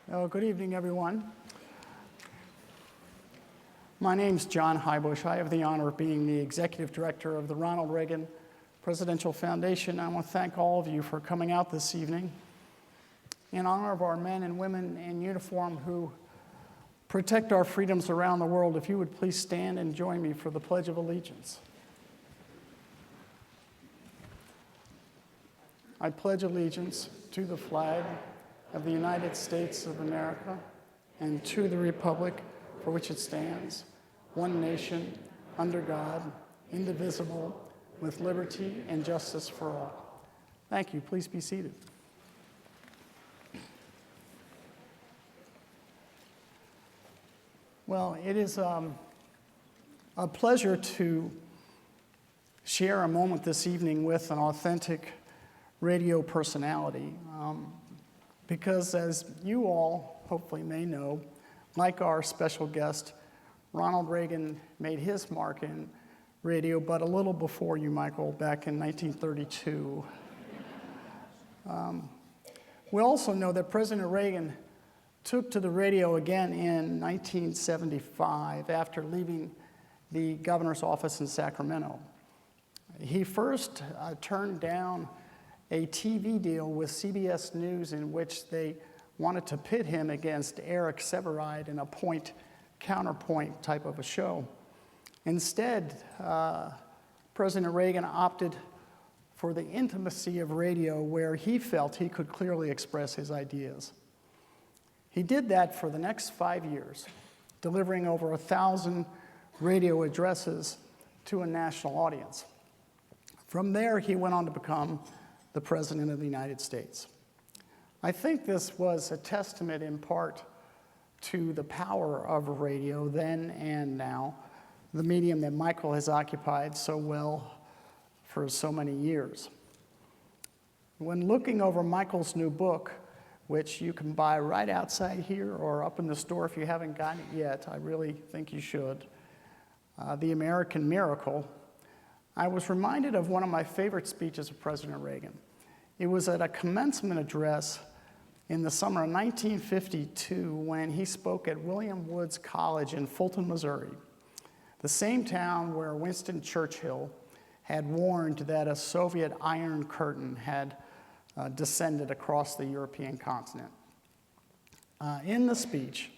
Good evening, everyone. My name's John Highbush. I have the honor of being the executive director of the Ronald Reagan Presidential Foundation. I want to thank all of you for coming out this evening in honor of our men and women in uniform who protect our freedoms around the world. If you would please stand and join me for the Pledge of Allegiance. I pledge allegiance to the flag of the United States of America and to the republic for which it stands, one nation, under God, indivisible, with liberty and justice for all. Thank you. Please be seated. Well, it is a pleasure to share a moment this evening with an authentic radio personality. Because as you all hopefully may know, like our special guest, Ronald Reagan made his mark in radio, but a little before you, Michael, back in 1932. We also know that President Reagan took to the radio again in 1975 after leaving the governor's office in Sacramento. He first turned down a TV deal with CBS News in which they wanted to pit him against Eric Sevareid in a point-counterpoint type of a show. Instead, President Reagan opted for the intimacy of radio where he felt he could clearly express his ideas. He did that for the next 5 years, delivering over 1,000 radio addresses to a national audience. From there, he went on to become the President of the United States. I think this was a testament in part to the power of radio then and now, the medium that Michael has occupied so well for so many years. When looking over Michael's new book, which you can buy right outside here or up in the store if you haven't gotten it yet, I really think you should, The American Miracle, I was reminded of one of my favorite speeches of President Reagan. It was at a commencement address in the summer of 1952 when he spoke at William Woods College in Fulton, Missouri, the same town where Winston Churchill had warned that a Soviet Iron Curtain had descended across the European continent. In the speech,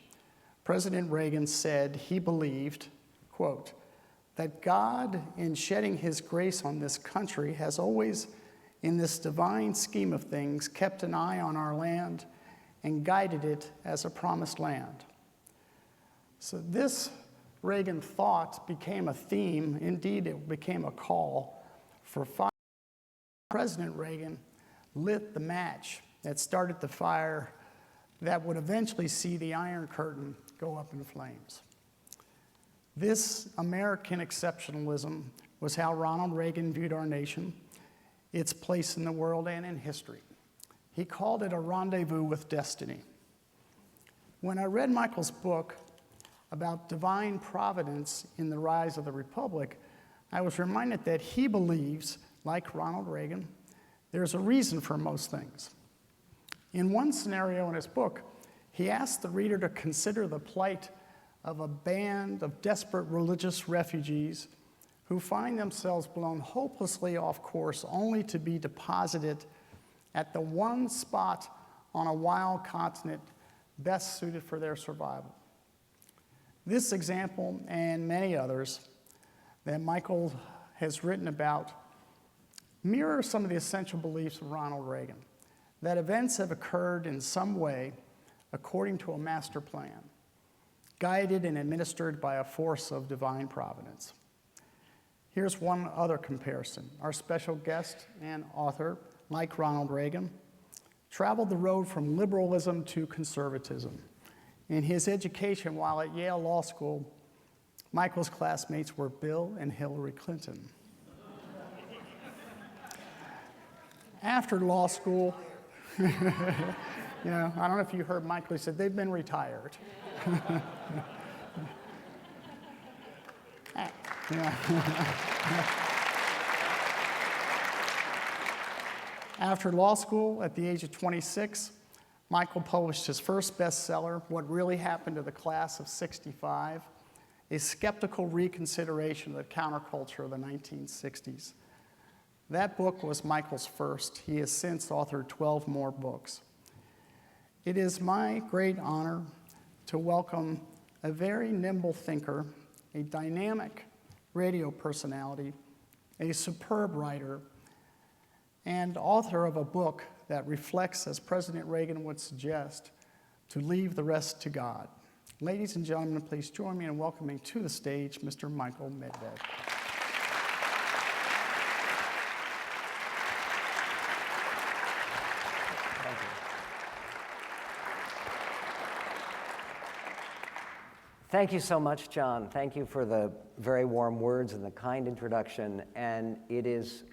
President Reagan said he believed, quote, that God, in shedding his grace on this country, has always, in this divine scheme of things, kept an eye on our land and guided it as a promised land. So this Reagan thought became a theme. Indeed, it became a call for fire. President Reagan lit the match that started the fire that would eventually see the Iron Curtain go up in flames. This American exceptionalism was how Ronald Reagan viewed our nation, its place in the world and in history. He called it a rendezvous with destiny. When I read Michael's book about divine providence in the rise of the Republic, I was reminded that he believes, like Ronald Reagan, there's a reason for most things. In one scenario in his book, he asked the reader to consider the plight of a band of desperate religious refugees who find themselves blown hopelessly off course only to be deposited at the one spot on a wild continent best suited for their survival. This example and many others that Michael has written about mirror some of the essential beliefs of Ronald Reagan, that events have occurred in some way according to a master plan, guided and administered by a force of divine providence. Here's one other comparison. Our special guest and author, like Ronald Reagan, traveled the road from liberalism to conservatism. In his education while at Yale Law School, Michael's classmates were Bill and Hillary Clinton. After law school, I don't know if you heard Michael, he said they've been retired. After law school, at the age of 26, Michael published his first bestseller, What Really Happened to the Class of '65, a skeptical reconsideration of the counterculture of the 1960s. That book was Michael's first. He has since authored 12 more books. It is my great honor to welcome a very nimble thinker, a dynamic radio personality, a superb writer, and author of a book that reflects, as President Reagan would suggest, to leave the rest to God. Ladies and gentlemen, please join me in welcoming to the stage Mr. Michael Medved. Thank you so much, John. Thank you for the very warm words and the kind introduction. And it is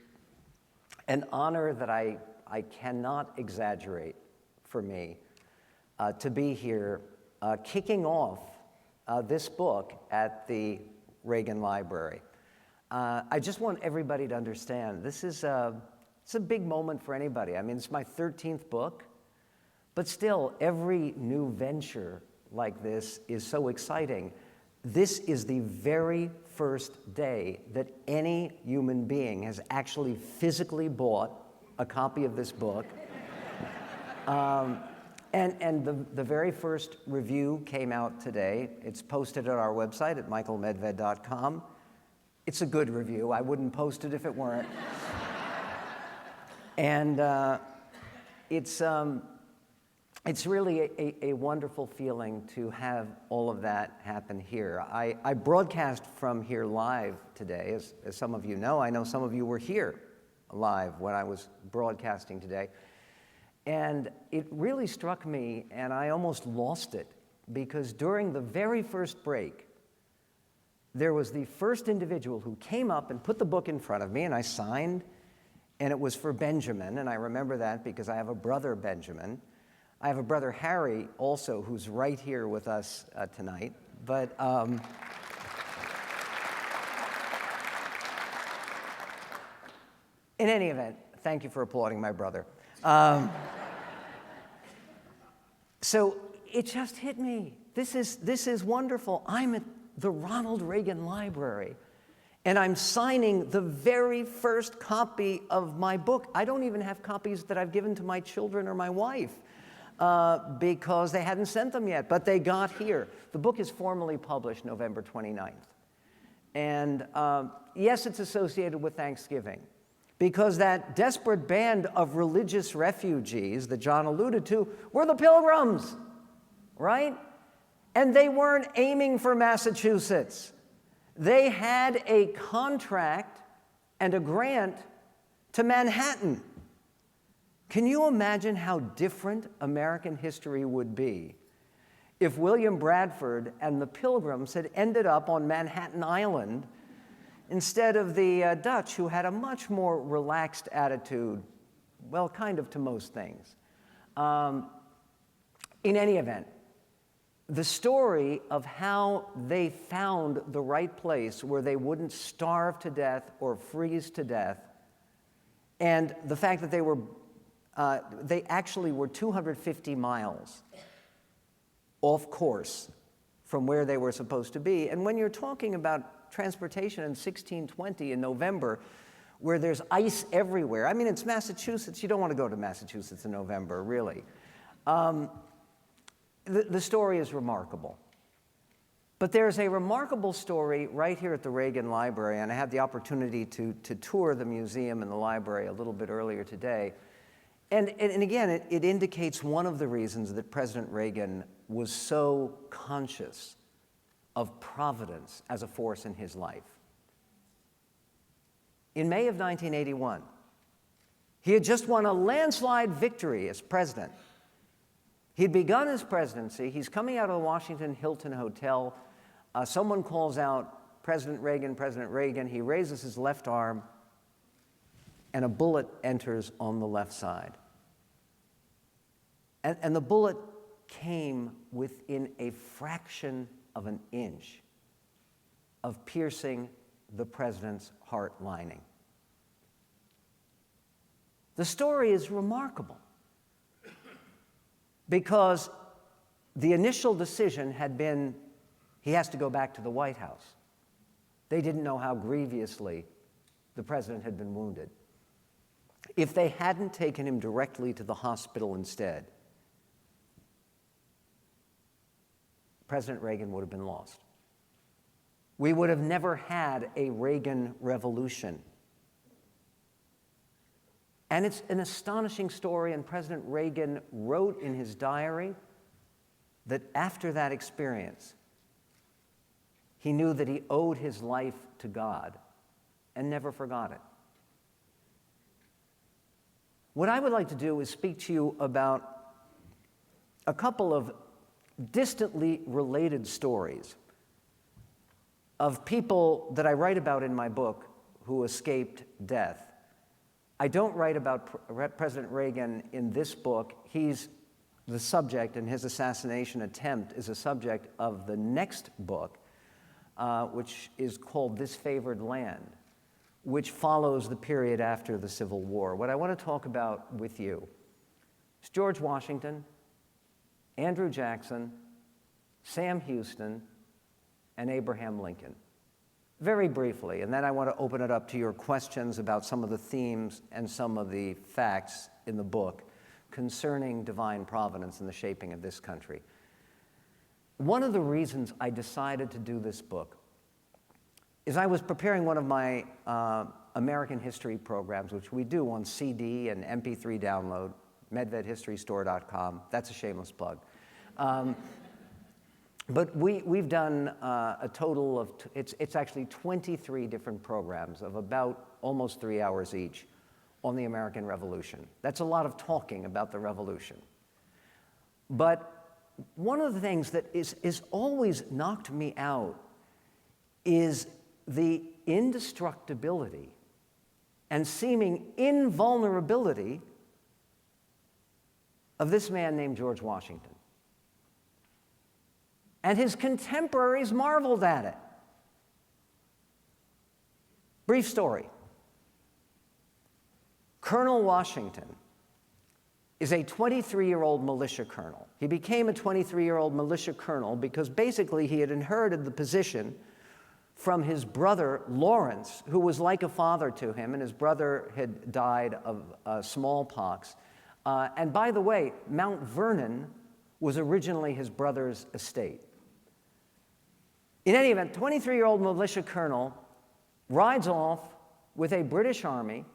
an honor that I cannot exaggerate for me to be here kicking off this book at the Reagan Library. I just want everybody to understand it's a big moment for anybody. I mean, it's my 13th book, but still, every new venture like this is so exciting. This is the very first day that any human being has actually physically bought a copy of this book. And the very first review came out today. It's posted at our website at michaelmedved.com. It's a good review. I wouldn't post it if it weren't. And it's really a wonderful feeling to have all of that happen here. I broadcast from here live today, as some of you know. I know some of you were here live when I was broadcasting today. And it really struck me, and I almost lost it, because during the very first break, there was the first individual who came up and put the book in front of me, and I signed, and it was for Benjamin, and I remember that because I have a brother, Benjamin. I have a brother, Harry, also, who's right here with us tonight. But in any event, thank you for applauding my brother. So it just hit me. This is wonderful. I'm at the Ronald Reagan Library, and I'm signing the very first copy of my book. I don't even have copies that I've given to my children or my wife. Because they hadn't sent them yet, but they got here. The book is formally published November 29th. And yes, it's associated with Thanksgiving, because that desperate band of religious refugees that John alluded to were the Pilgrims, right? And they weren't aiming for Massachusetts. They had a contract and a grant to Manhattan. Can you imagine how different American history would be if William Bradford and the Pilgrims had ended up on Manhattan Island instead of the Dutch, who had a much more relaxed attitude, well, kind of to most things? In any event, the story of how they found the right place where they wouldn't starve to death or freeze to death, and the fact that they actually were 250 miles off course from where they were supposed to be. And when you're talking about transportation in 1620 in November, where there's ice everywhere, I mean, it's Massachusetts. You don't want to go to Massachusetts in November, really. The story is remarkable. But there's a remarkable story right here at the Reagan Library, and I had the opportunity to tour the museum and the library a little bit earlier today. And again, it indicates one of the reasons that President Reagan was so conscious of Providence as a force in his life. In May of 1981, he had just won a landslide victory as president. He'd begun his presidency. He's coming out of the Washington Hilton Hotel. Someone calls out, President Reagan, President Reagan. He raises his left arm, and a bullet enters on the left side. And the bullet came within a fraction of an inch of piercing the president's heart lining. The story is remarkable. because the initial decision had been he has to go back to the White House. They didn't know how grievously the president had been wounded. If they hadn't taken him directly to the hospital instead, President Reagan would have been lost. We would have never had a Reagan revolution. And it's an astonishing story, and President Reagan wrote in his diary that after that experience, he knew that he owed his life to God and never forgot it. What I would like to do is speak to you about a couple of distantly related stories of people that I write about in my book who escaped death. I don't write about President Reagan in this book. He's the subject, and his assassination attempt is a subject of the next book, which is called This Favored Land, which follows the period after the Civil War. What I want to talk about with you is George Washington, Andrew Jackson, Sam Houston, and Abraham Lincoln. Very briefly, and then I want to open it up to your questions about some of the themes and some of the facts in the book concerning divine providence and the shaping of this country. One of the reasons I decided to do this book is I was preparing one of my American history programs, which we do on CD and MP3 download, medvedhistorystore.com. That's a shameless plug. But we've done a total of, it's actually 23 different programs of about almost 3 hours each on the American Revolution. That's a lot of talking about the Revolution. But one of the things that is always knocked me out is the indestructibility and seeming invulnerability of this man named George Washington. And his contemporaries marveled at it. Brief story. Colonel Washington is a 23-year-old militia colonel. He became a 23-year-old militia colonel because basically he had inherited the position from his brother Lawrence, who was like a father to him, and his brother had died of smallpox. And by the way, Mount Vernon was originally his brother's estate. In any event, 23-year-old militia colonel rides off with a British army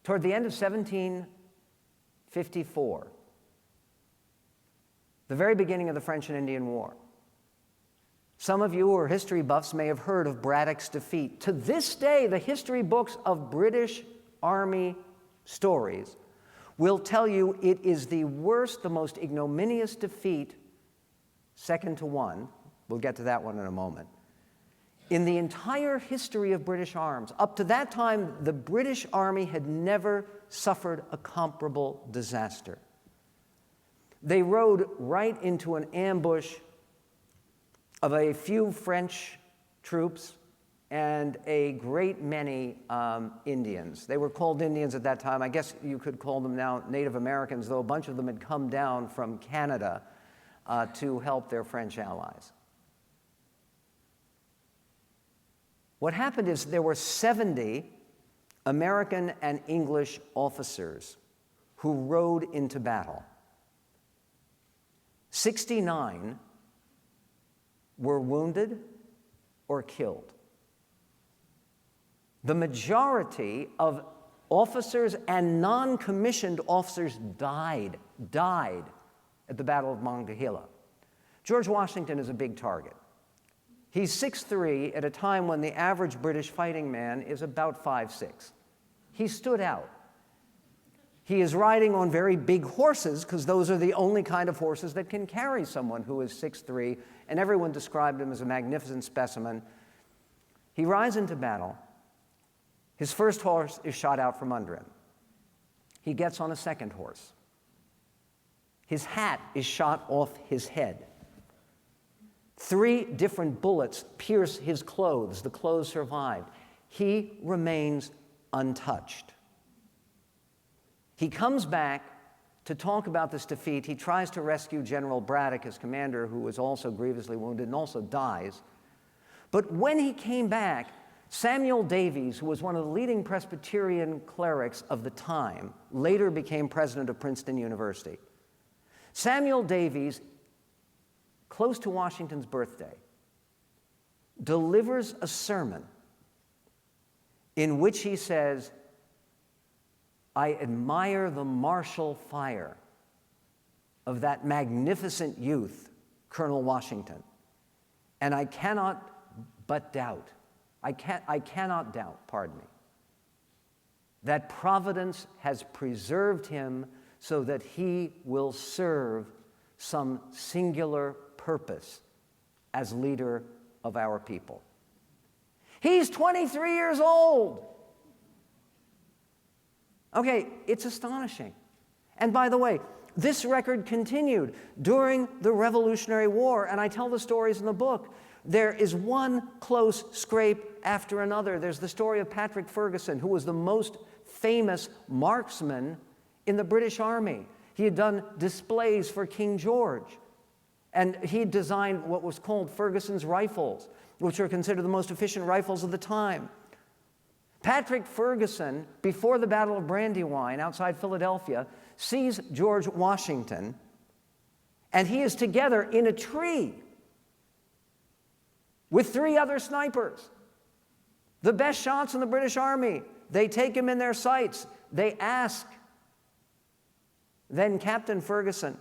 toward the end of 1754, the very beginning of the French and Indian War. Some of you who are history buffs may have heard of Braddock's defeat. To this day, the history books of British Army stories will tell you it is the worst, the most ignominious defeat, second to one, we'll get to that one in a moment, in the entire history of British arms. Up to that time, the British Army had never suffered a comparable disaster. They rode right into an ambush of a few French troops and a great many Indians. They were called Indians at that time. I guess you could call them now Native Americans, though a bunch of them had come down from Canada to help their French allies. What happened is there were 70 American and English officers who rode into battle. 69 were wounded or killed. The majority of officers and non-commissioned officers died at the Battle of Monongahela. George Washington is a big target. He's 6'3" at a time when the average British fighting man is about 5'6". He stood out. He is riding on very big horses because those are the only kind of horses that can carry someone who is 6'3", and everyone described him as a magnificent specimen. He rides into battle. His first horse is shot out from under him. He gets on a second horse. His hat is shot off his head. 3 different bullets pierce his clothes. The clothes survived. He remains untouched. He comes back to talk about this defeat. He tries to rescue General Braddock, his commander, who was also grievously wounded and also dies. But when he came back, Samuel Davies, who was one of the leading Presbyterian clerics of the time, later became president of Princeton University. Samuel Davies, close to Washington's birthday, delivers a sermon in which he says, "I admire the martial fire of that magnificent youth, Colonel Washington, and I cannot but doubt, I cannot doubt, pardon me, that Providence has preserved him so that he will serve some singular purpose as leader of our people." He's 23 years old. Okay, it's astonishing. And by the way, this record continued during the Revolutionary War, and I tell the stories in the book. There is one close scrape after another. There's the story of Patrick Ferguson, who was the most famous marksman in the British Army. He had done displays for King George, and he designed what was called Ferguson's rifles, which are considered the most efficient rifles of the time. Patrick Ferguson, before the Battle of Brandywine outside Philadelphia, sees George Washington, and he is together in a tree with 3 other snipers, the best shots in the British Army. They take him in their sights. They ask then Captain Ferguson,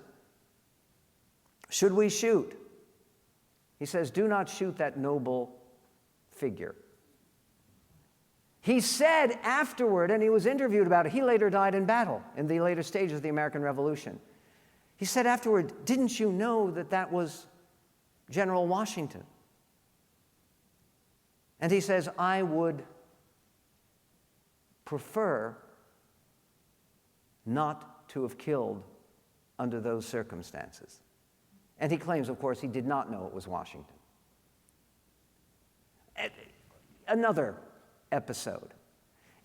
"Should we shoot?" He says, "Do not shoot that noble figure." He said afterward, and he was interviewed about it, he later died in battle in the later stages of the American Revolution. He said afterward, "Didn't you know that that was General Washington?" And he says, "I would prefer not to have killed under those circumstances." And he claims, of course, he did not know it was Washington. Another episode,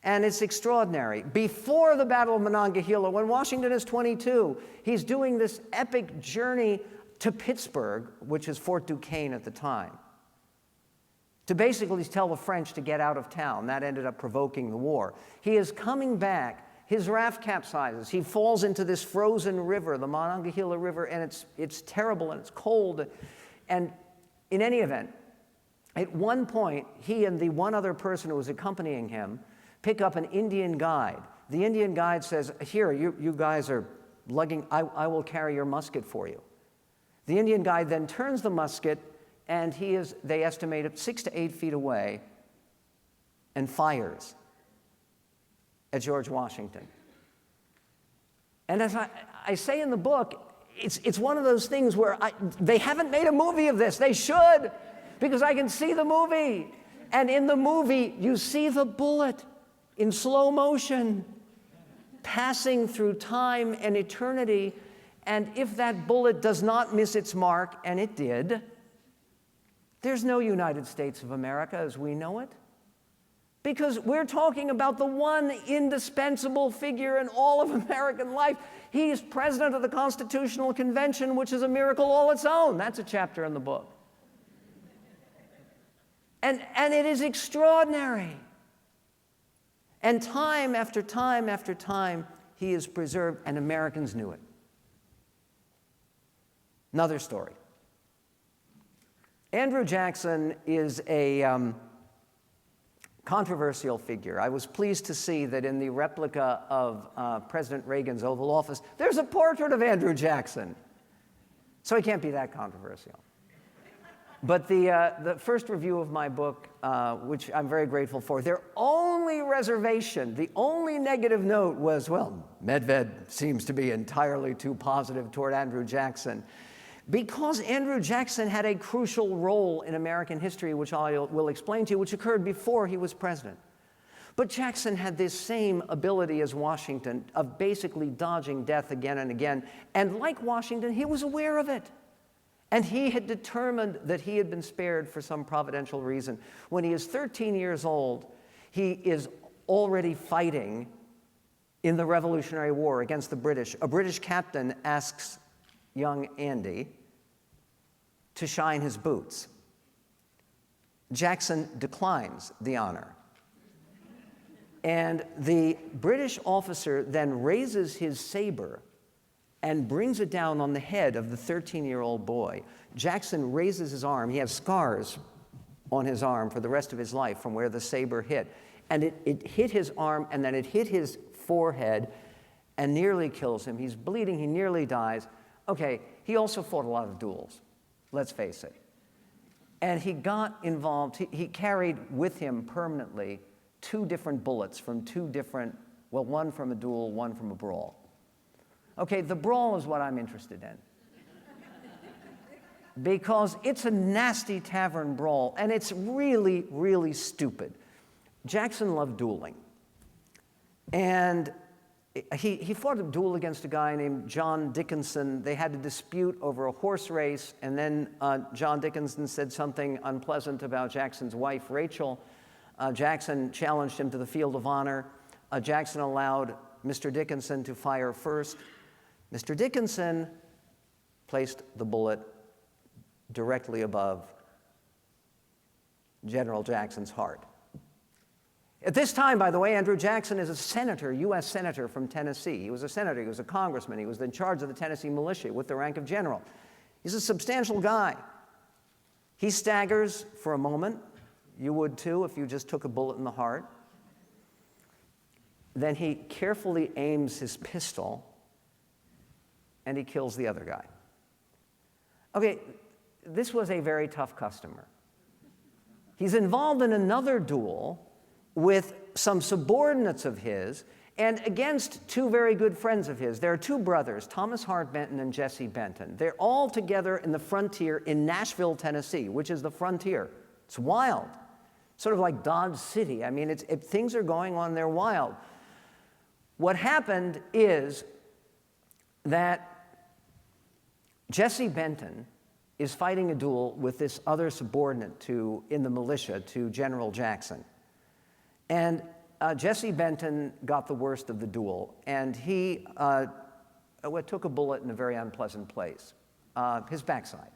and it's extraordinary. Before the Battle of Monongahela, when Washington is 22, he's doing this epic journey to Pittsburgh, which is Fort Duquesne at the time, to basically tell the French to get out of town. That ended up provoking the war. He is coming back. His raft capsizes. He falls into this frozen river, the Monongahela River, and it's terrible and it's cold. And in any event, at one point, he and the one other person who was accompanying him pick up an Indian guide. The Indian guide says, "Here, you guys are lugging, I will carry your musket for you." The Indian guide then turns the musket, and they estimate it 6 to 8 feet away, and fires at George Washington. And as I say in the book, it's one of those things where they haven't made a movie of this. They should, because I can see the movie. And in the movie, you see the bullet in slow motion passing through time and eternity. And if that bullet does not miss its mark, and it did, there's no United States of America as we know it. Because we're talking about the one indispensable figure in all of American life. He is president of the Constitutional Convention, which is a miracle all its own. That's a chapter in the book. And it is extraordinary. And time after time after time, he is preserved, and Americans knew it. Another story. Andrew Jackson is a controversial figure. I was pleased to see that in the replica of President Reagan's Oval Office, there's a portrait of Andrew Jackson. So he can't be that controversial. But the first review of my book, which I'm very grateful for, their only reservation, the only negative note was, well, Medved seems to be entirely too positive toward Andrew Jackson. Because Andrew Jackson had a crucial role in American history, which I will explain to you, which occurred before he was president. But Jackson had this same ability as Washington of basically dodging death again and again. And like Washington, he was aware of it. And he had determined that he had been spared for some providential reason. When he is 13 years old, he is already fighting in the Revolutionary War against the British. A British captain asks young Andy to shine his boots. Jackson declines the honor. And the British officer then raises his saber and brings it down on the head of the 13-year-old boy. Jackson raises his arm. He has scars on his arm for the rest of his life from where the saber hit. And it hit his arm, and then it hit his forehead and nearly kills him. He's bleeding. He nearly dies. Okay, he also fought a lot of duels, let's face it. And he got involved. He carried with him permanently 2 different bullets from 2 different, well, one from a duel, one from a brawl. Okay, the brawl is what I'm interested in. Because it's a nasty tavern brawl, and it's really, really stupid. Jackson loved dueling. And he fought a duel against a guy named John Dickinson. They had a dispute over a horse race, and then John Dickinson said something unpleasant about Jackson's wife, Rachel. Jackson challenged him to the field of honor. Jackson allowed Mr. Dickinson to fire first. Mr. Dickinson placed the bullet directly above General Jackson's heart. At this time, by the way, Andrew Jackson is a senator, U.S. senator from Tennessee. He was a senator, he was a congressman, he was in charge of the Tennessee militia with the rank of general. He's a substantial guy. He staggers for a moment. You would too if you just took a bullet in the heart. Then he carefully aims his pistol and he kills the other guy. Okay, this was a very tough customer. He's involved in another duel with some subordinates of his and against 2 very good friends of his. There are 2 brothers, Thomas Hart Benton and Jesse Benton. They're all together in the frontier in Nashville, Tennessee, which is the frontier. It's wild. Sort of like Dodge City. I mean, if things are going on, they're wild. What happened is that Jesse Benton is fighting a duel with this other subordinate in the militia to General Jackson. And Jesse Benton got the worst of the duel, and he took a bullet in a very unpleasant place, his backside.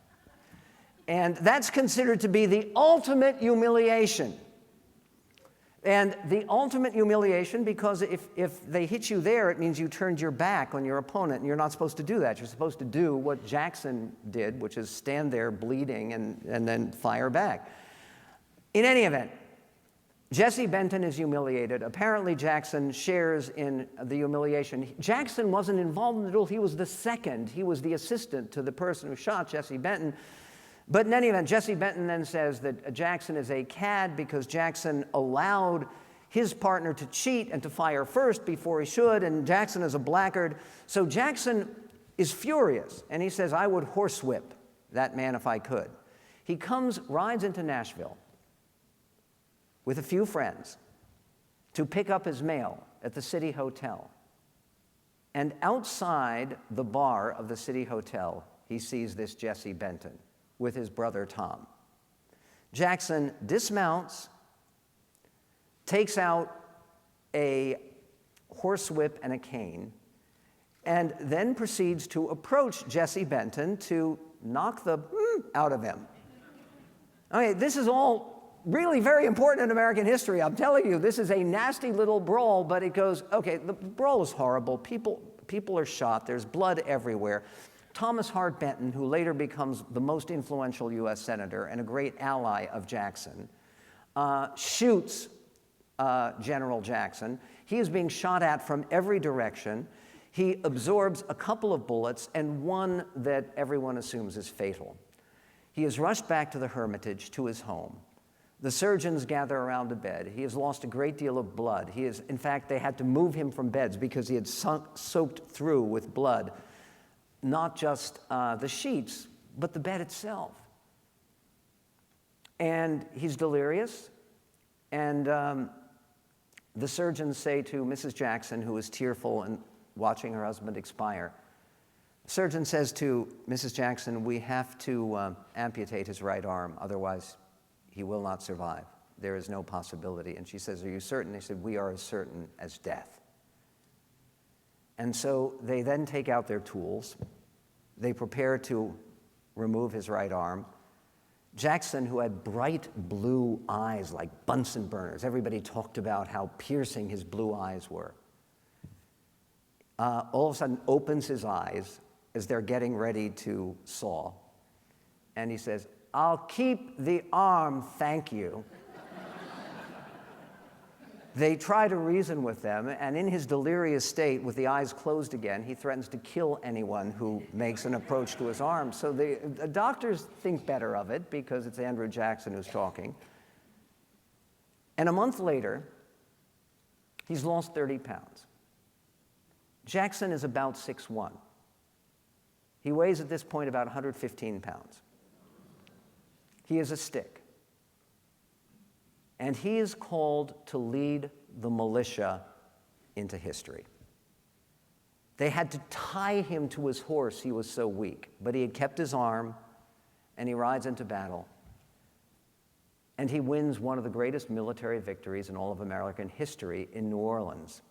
And that's considered to be the ultimate humiliation. And the ultimate humiliation, because if they hit you there, it means you turned your back on your opponent, and you're not supposed to do that. You're supposed to do what Jackson did, which is stand there bleeding and then fire back. In any event, Jesse Benton is humiliated. Apparently, Jackson shares in the humiliation. Jackson wasn't involved in the duel. He was the second. He was the assistant to the person who shot Jesse Benton. But in any event, Jesse Benton then says that Jackson is a cad because Jackson allowed his partner to cheat and to fire first before he should, and Jackson is a blackguard. So Jackson is furious, and he says, I would horsewhip that man if I could. He rides into Nashville with a few friends to pick up his mail at the City Hotel. And outside the bar of the City Hotel, he sees this Jesse Benton with his brother Tom. Jackson dismounts, takes out a horsewhip and a cane, and then proceeds to approach Jesse Benton to knock the out of him. Okay, this is all really very important in American history. I'm telling you, this is a nasty little brawl, but it goes, okay, the brawl is horrible. People are shot. There's blood everywhere. Thomas Hart Benton, who later becomes the most influential U.S. senator and a great ally of Jackson, shoots General Jackson. He is being shot at from every direction. He absorbs a couple of bullets and one that everyone assumes is fatal. He is rushed back to the Hermitage, to his home. The surgeons gather around a bed. He has lost a great deal of blood. In fact, they had to move him from beds because he had soaked through with blood, not just the sheets, but the bed itself. And he's delirious, and the surgeons say to Mrs. Jackson, who is tearful and watching her husband expire, the surgeon says to Mrs. Jackson, we have to amputate his right arm, otherwise he will not survive. There is no possibility. And she says, are you certain? They said, we are as certain as death. And so they then take out their tools. They prepare to remove his right arm. Jackson, who had bright blue eyes like Bunsen burners, everybody talked about how piercing his blue eyes were, all of a sudden opens his eyes as they're getting ready to saw, and he says, "I'll keep the arm, thank you." They try to reason with them, and in his delirious state, with the eyes closed again, he threatens to kill anyone who makes an approach to his arm. So the doctors think better of it because it's Andrew Jackson who's talking. And a month later, he's lost 30 pounds. Jackson is about 6'1". He weighs at this point about 115 pounds. He is a stick. And he is called to lead the militia into history. They had to tie him to his horse, he was so weak. But he had kept his arm, and he rides into battle. And he wins one of the greatest military victories in all of American history in New Orleans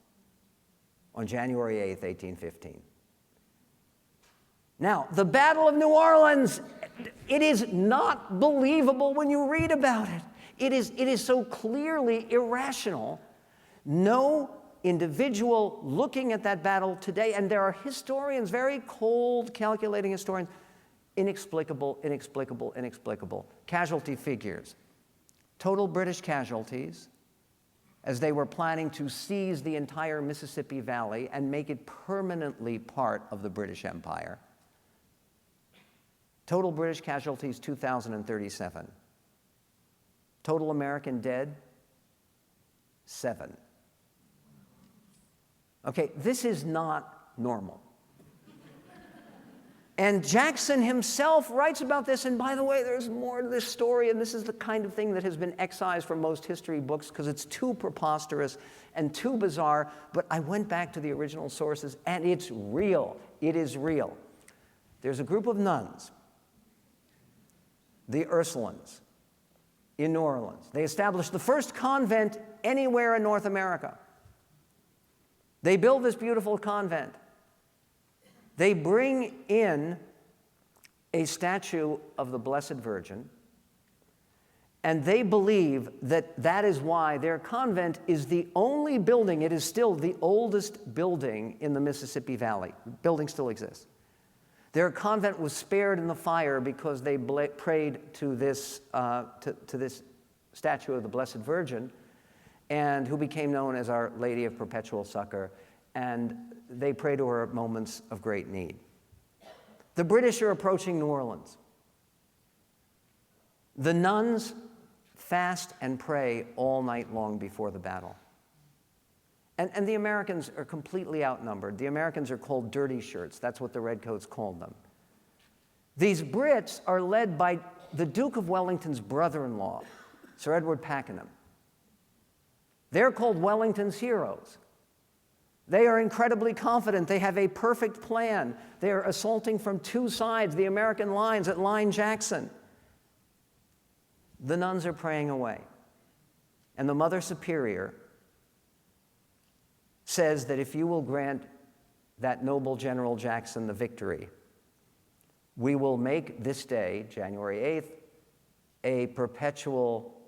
on January 8th, 1815. Now, the Battle of New Orleans, it is not believable when you read about it. It is so clearly irrational. No individual looking at that battle today, and there are historians, very cold, calculating historians, inexplicable, inexplicable, inexplicable. Casualty figures. Total British casualties, as they were planning to seize the entire Mississippi Valley and make it permanently part of the British Empire. Total British casualties, 2,037. Total American dead, 7. Okay, this is not normal. And Jackson himself writes about this, and by the way, there's more to this story, and this is the kind of thing that has been excised from most history books because it's too preposterous and too bizarre, but I went back to the original sources, and it's real. It is real. There's a group of nuns, the Ursulines, in New Orleans. They established the first convent anywhere in North America. They build this beautiful convent. They bring in a statue of the Blessed Virgin, and they believe that that is why their convent is the only building, it is still the oldest building in the Mississippi Valley. The building still exists. Their convent was spared in the fire because they prayed to this statue of the Blessed Virgin, and who became known as Our Lady of Perpetual Succor, and they pray to her at moments of great need. The British are approaching New Orleans. The nuns fast and pray all night long before the battle. And the Americans are completely outnumbered. The Americans are called dirty shirts. That's what the Redcoats called them. These Brits are led by the Duke of Wellington's brother-in-law, Sir Edward Pakenham. They're called Wellington's heroes. They are incredibly confident. They have a perfect plan. They are assaulting from two sides, the American lines at Line Jackson. The nuns are praying away. And the Mother Superior says that if you will grant that noble General Jackson the victory, we will make this day, January 8th, a perpetual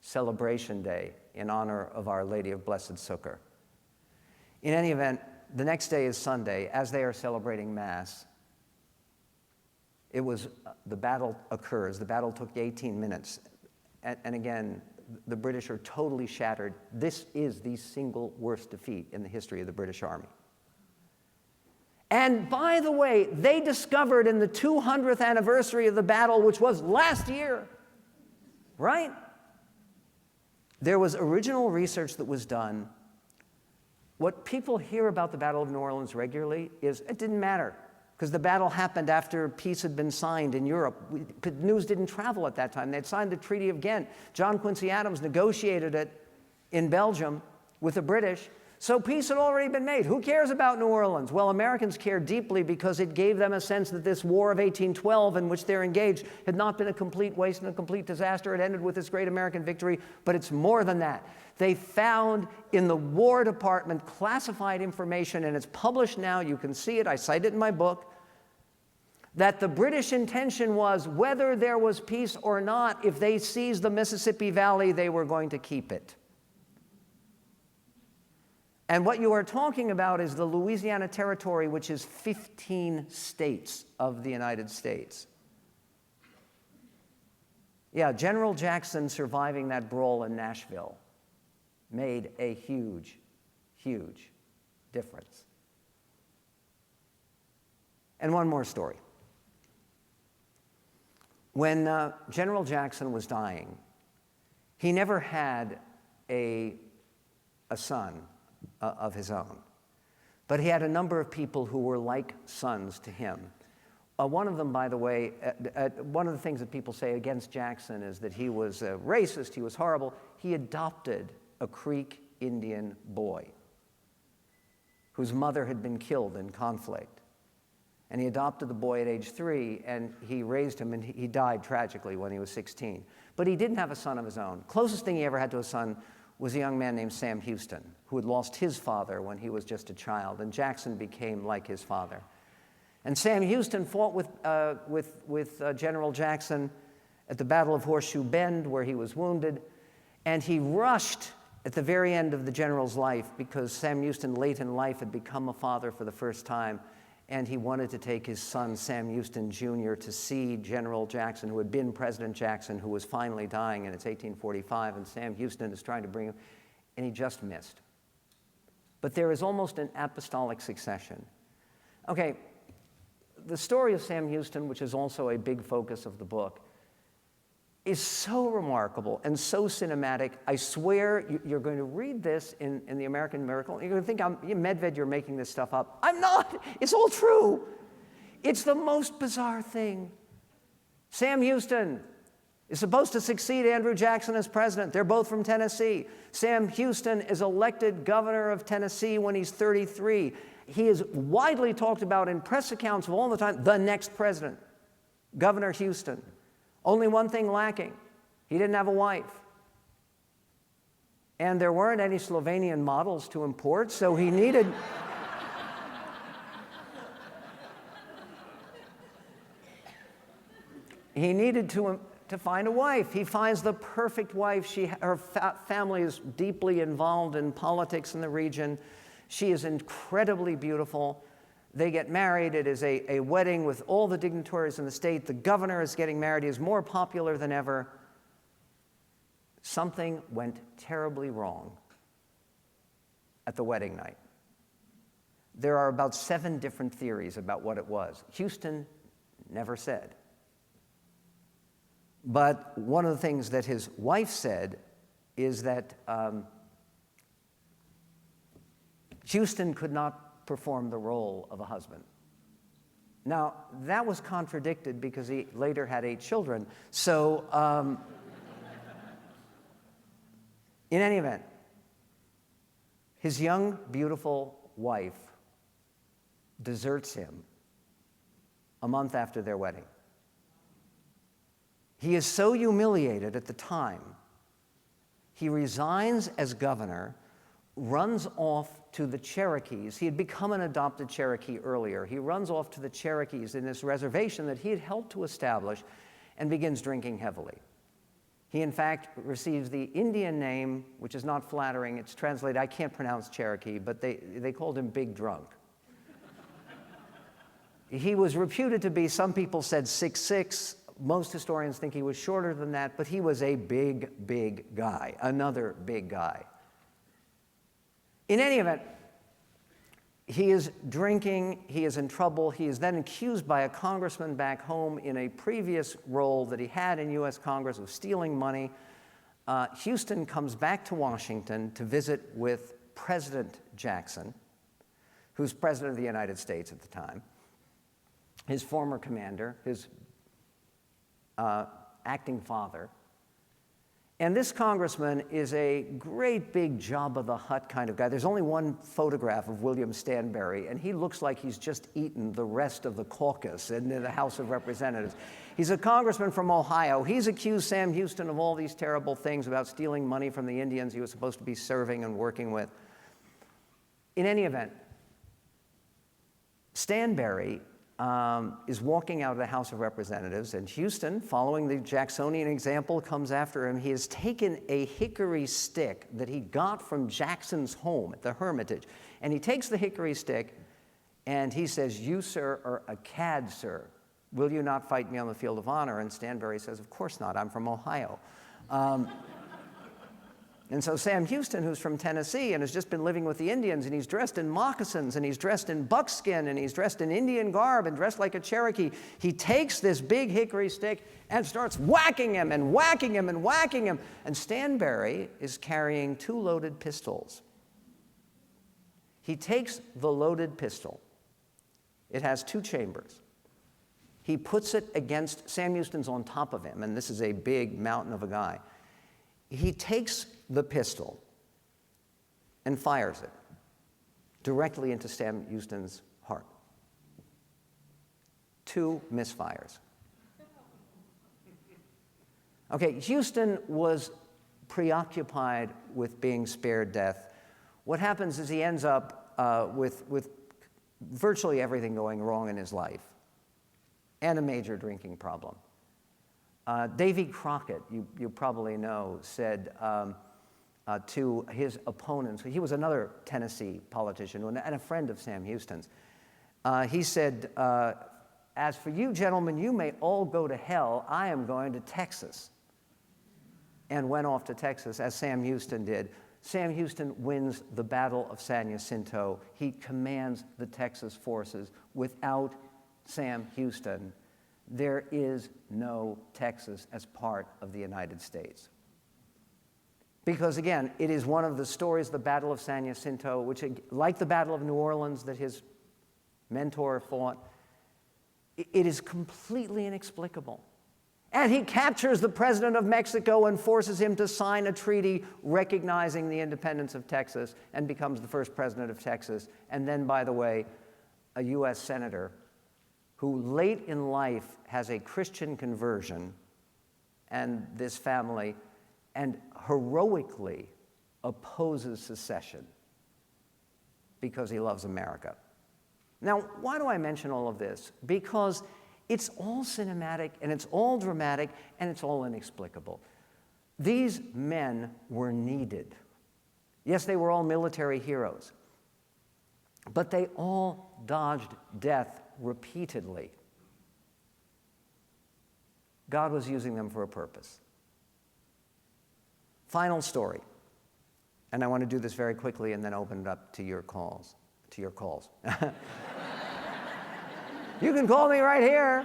celebration day in honor of Our Lady of Blessed Succor. In any event, the next day is Sunday. As they are celebrating Mass, the battle occurs. The battle took 18 minutes. And again, the British are totally shattered. This is the single worst defeat in the history of the British Army. And by the way, they discovered in the 200th anniversary of the battle, which was last year, right? There was original research that was done. What people hear about the Battle of New Orleans regularly is it didn't matter, because the battle happened after peace had been signed in Europe. News didn't travel at that time. They'd signed the Treaty of Ghent. John Quincy Adams negotiated it in Belgium with the British. So peace had already been made. Who cares about New Orleans? Well, Americans care deeply because it gave them a sense that this War of 1812 in which they're engaged had not been a complete waste and a complete disaster. It ended with this great American victory, but it's more than that. They found in the War Department classified information, and it's published now. You can see it. I cite it in my book. That the British intention was, whether there was peace or not, if they seized the Mississippi Valley, they were going to keep it. And what you are talking about is the Louisiana Territory, which is 15 states of the United States. Yeah, General Jackson surviving that brawl in Nashville made a huge, huge difference. And one more story. When General Jackson was dying, he never had a son of his own. But he had a number of people who were like sons to him. One of them, by the way, one of the things that people say against Jackson is that he was a racist, he was horrible. He adopted a Creek Indian boy whose mother had been killed in conflict. And he adopted the boy at age 3, and he raised him, and he died tragically when he was 16. But he didn't have a son of his own. Closest thing he ever had to a son was a young man named Sam Houston, who had lost his father when he was just a child, and Jackson became like his father. And Sam Houston fought with General Jackson at the Battle of Horseshoe Bend, where he was wounded, and he rushed at the very end of the general's life because Sam Houston, late in life, had become a father for the first time, and he wanted to take his son, Sam Houston Jr., to see General Jackson, who had been President Jackson, who was finally dying, and it's 1845, and Sam Houston is trying to bring him, and he just missed. But there is almost an apostolic succession. Okay, the story of Sam Houston, which is also a big focus of the book, is so remarkable and so cinematic. I swear you're going to read this in the American Miracle. You're going to think, Medved, you're making this stuff up. I'm not. It's all true. It's the most bizarre thing. Sam Houston is supposed to succeed Andrew Jackson as president. They're both from Tennessee. Sam Houston is elected governor of Tennessee when he's 33. He is widely talked about in press accounts of all the time, the next president, Governor Houston. Only one thing lacking. He didn't have a wife. And there weren't any Slovenian models to import, so he needed... he needed to find a wife. He finds the perfect wife. Her family is deeply involved in politics in the region. She is incredibly beautiful. They get married. It is a wedding with all the dignitaries in the state. The governor is getting married. He is more popular than ever. Something went terribly wrong at the wedding night. There are about 7 different theories about what it was. Houston never said. But one of the things that his wife said is that Houston could not perform the role of a husband. Now, that was contradicted because he later had 8 children. So, in any event, his young, beautiful wife deserts him a month after their wedding. He is so humiliated at the time, he resigns as governor, runs off to the Cherokees. He had become an adopted Cherokee earlier. He runs off to the Cherokees in this reservation that he had helped to establish and begins drinking heavily. He, in fact, receives the Indian name, which is not flattering. It's translated, I can't pronounce Cherokee, but they called him Big Drunk. He was reputed to be, some people said 6'6". Most historians think he was shorter than that, but he was a big, big guy, another big guy. In any event, he is drinking, he is in trouble. He is then accused by a congressman back home in a previous role that he had in U.S. Congress of stealing money. Houston comes back to Washington to visit with President Jackson, who's president of the United States at the time, his former commander, his acting father. And this congressman is a great big Jabba the Hutt kind of guy. There's only one photograph of William Stanbury, and he looks like he's just eaten the rest of the caucus in the House of Representatives. He's a congressman from Ohio. He's accused Sam Houston of all these terrible things about stealing money from the Indians he was supposed to be serving and working with. In any event, Stanbury is walking out of the House of Representatives, and Houston, following the Jacksonian example, comes after him. He has taken a hickory stick that he got from Jackson's home at the Hermitage, and he takes the hickory stick, and he says, "You, sir, are a cad, sir. Will you not fight me on the field of honor?" And Stanbury says, "Of course not. I'm from Ohio." And so Sam Houston, who's from Tennessee and has just been living with the Indians, and he's dressed in moccasins, and he's dressed in buckskin, and he's dressed in Indian garb, and dressed like a Cherokee, he takes this big hickory stick and starts whacking him and whacking him and whacking him. And Stanbury is carrying 2 loaded pistols. He takes the loaded pistol. It has 2 chambers. He puts it against, Sam Houston's on top of him, and this is a big mountain of a guy. He takes the pistol and fires it directly into Sam Houston's heart. 2 misfires. Okay, Houston was preoccupied with being spared death. What happens is he ends up with virtually everything going wrong in his life and a major drinking problem. Davy Crockett, you probably know, said to his opponents, he was another Tennessee politician and a friend of Sam Houston's. He said, "As for you gentlemen, you may all go to hell. I am going to Texas." And went off to Texas, as Sam Houston did. Sam Houston wins the Battle of San Jacinto. He commands the Texas forces. Without Sam Houston, there is no Texas as part of the United States. Because again, it is one of the stories, the Battle of San Jacinto, which, like the Battle of New Orleans that his mentor fought, it is completely inexplicable. And he captures the president of Mexico and forces him to sign a treaty recognizing the independence of Texas, and becomes the first president of Texas. And then, by the way, a U.S. senator who late in life has a Christian conversion, and this family, and heroically opposes secession because he loves America. Now, why do I mention all of this? Because it's all cinematic, and it's all dramatic, and it's all inexplicable. These men were needed. Yes, they were all military heroes, but they all dodged death repeatedly. God was using them for a purpose. Final story, and I want to do this very quickly and then open it up to your calls. You can call me right here.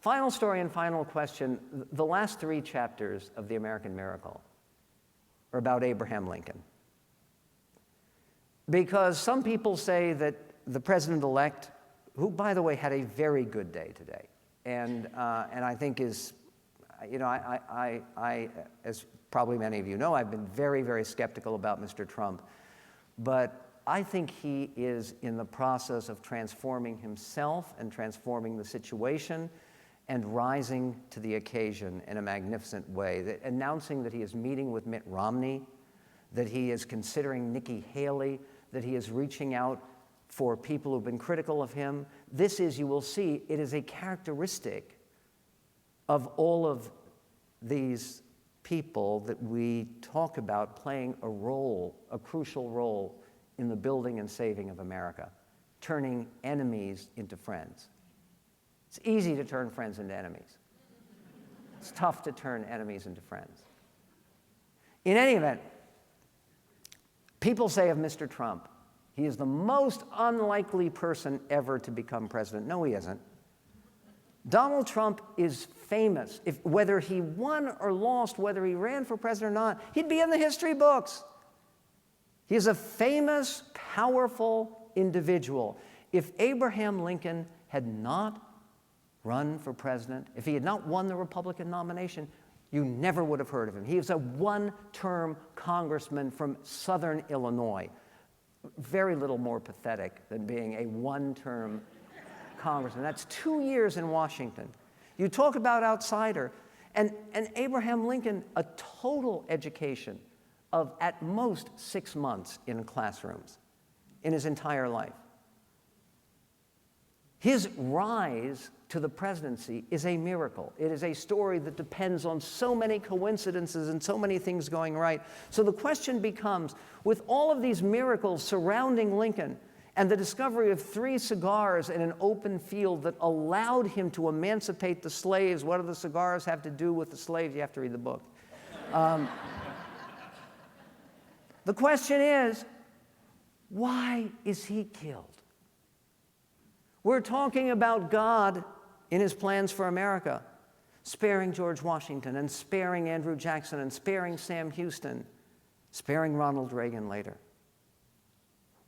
Final story and final question. The last 3 chapters of The American Miracle are about Abraham Lincoln. Because some people say that the president-elect, who, by the way, had a very good day today, and I think is, I, as probably many of you know, I've been very, very skeptical about Mr. Trump, but I think he is in the process of transforming himself and transforming the situation and rising to the occasion in a magnificent way, announcing that he is meeting with Mitt Romney, that he is considering Nikki Haley, that he is reaching out for people who've been critical of him. This is, you will see, it is a characteristic of all of these people that we talk about playing a role, a crucial role in the building and saving of America, turning enemies into friends. It's easy to turn friends into enemies. It's tough to turn enemies into friends. In any event, people say of Mr. Trump, he is the most unlikely person ever to become president. No, he isn't. Donald Trump is famous. Whether he won or lost, whether he ran for president or not, he'd be in the history books. He is a famous, powerful individual. If Abraham Lincoln had not run for president, if he had not won the Republican nomination, you never would have heard of him. He was a one-term congressman from southern Illinois. Very little more pathetic than being a one-term congressman. That's 2 years in Washington. You talk about outsider. And Abraham Lincoln, a total education of at most 6 months in classrooms in his entire life. His rise to the presidency is a miracle. It is a story that depends on so many coincidences and so many things going right. So the question becomes, with all of these miracles surrounding Lincoln and the discovery of 3 cigars in an open field that allowed him to emancipate the slaves, what do the cigars have to do with the slaves? You have to read the book. The question is, why is he killed? We're talking about God in his plans for America, sparing George Washington and sparing Andrew Jackson and sparing Sam Houston, sparing Ronald Reagan later.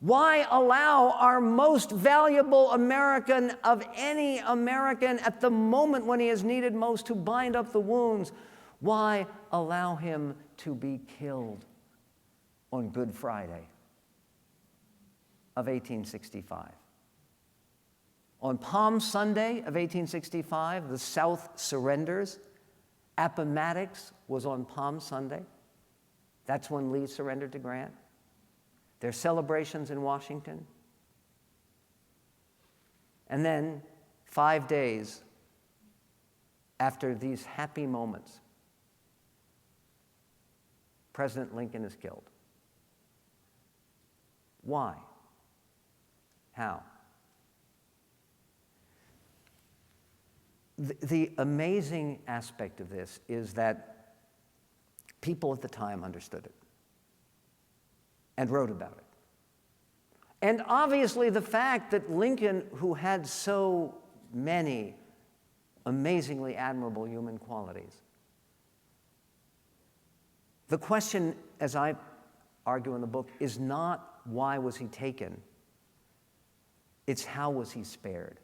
Why allow our most valuable American of any American at the moment when he is needed most to bind up the wounds? Why allow him to be killed on Good Friday of 1865? On Palm Sunday of 1865, the South surrenders. Appomattox was on Palm Sunday. That's when Lee surrendered to Grant. There are celebrations in Washington. And then, 5 days after these happy moments, President Lincoln is killed. Why? How? The amazing aspect of this is that people at the time understood it and wrote about it. And obviously the fact that Lincoln, who had so many amazingly admirable human qualities, the question, as I argue in the book, is not why was he taken, it's how was he spared.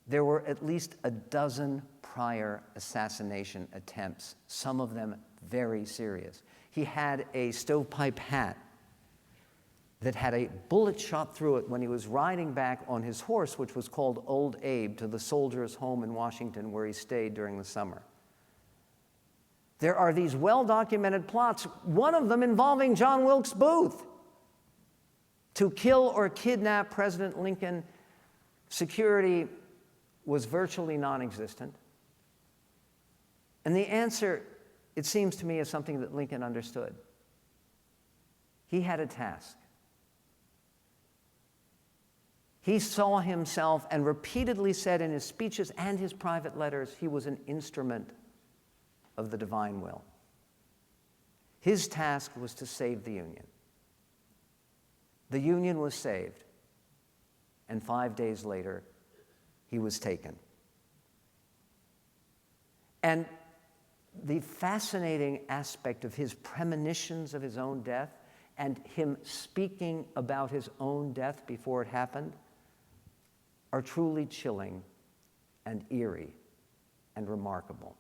There were at least a dozen prior assassination attempts, some of them very serious. He had a stovepipe hat that had a bullet shot through it when he was riding back on his horse, which was called Old Abe, to the soldiers' home in Washington where he stayed during the summer. There are these well-documented plots, one of them involving John Wilkes Booth, to kill or kidnap President Lincoln. Security was virtually non-existent. And the answer, it seems to me, is something that Lincoln understood. He had a task. He saw himself and repeatedly said in his speeches and his private letters he was an instrument of the divine will. His task was to save the Union. The Union was saved, and 5 days later, he was taken. And the fascinating aspect of his premonitions of his own death and him speaking about his own death before it happened are truly chilling and eerie and remarkable.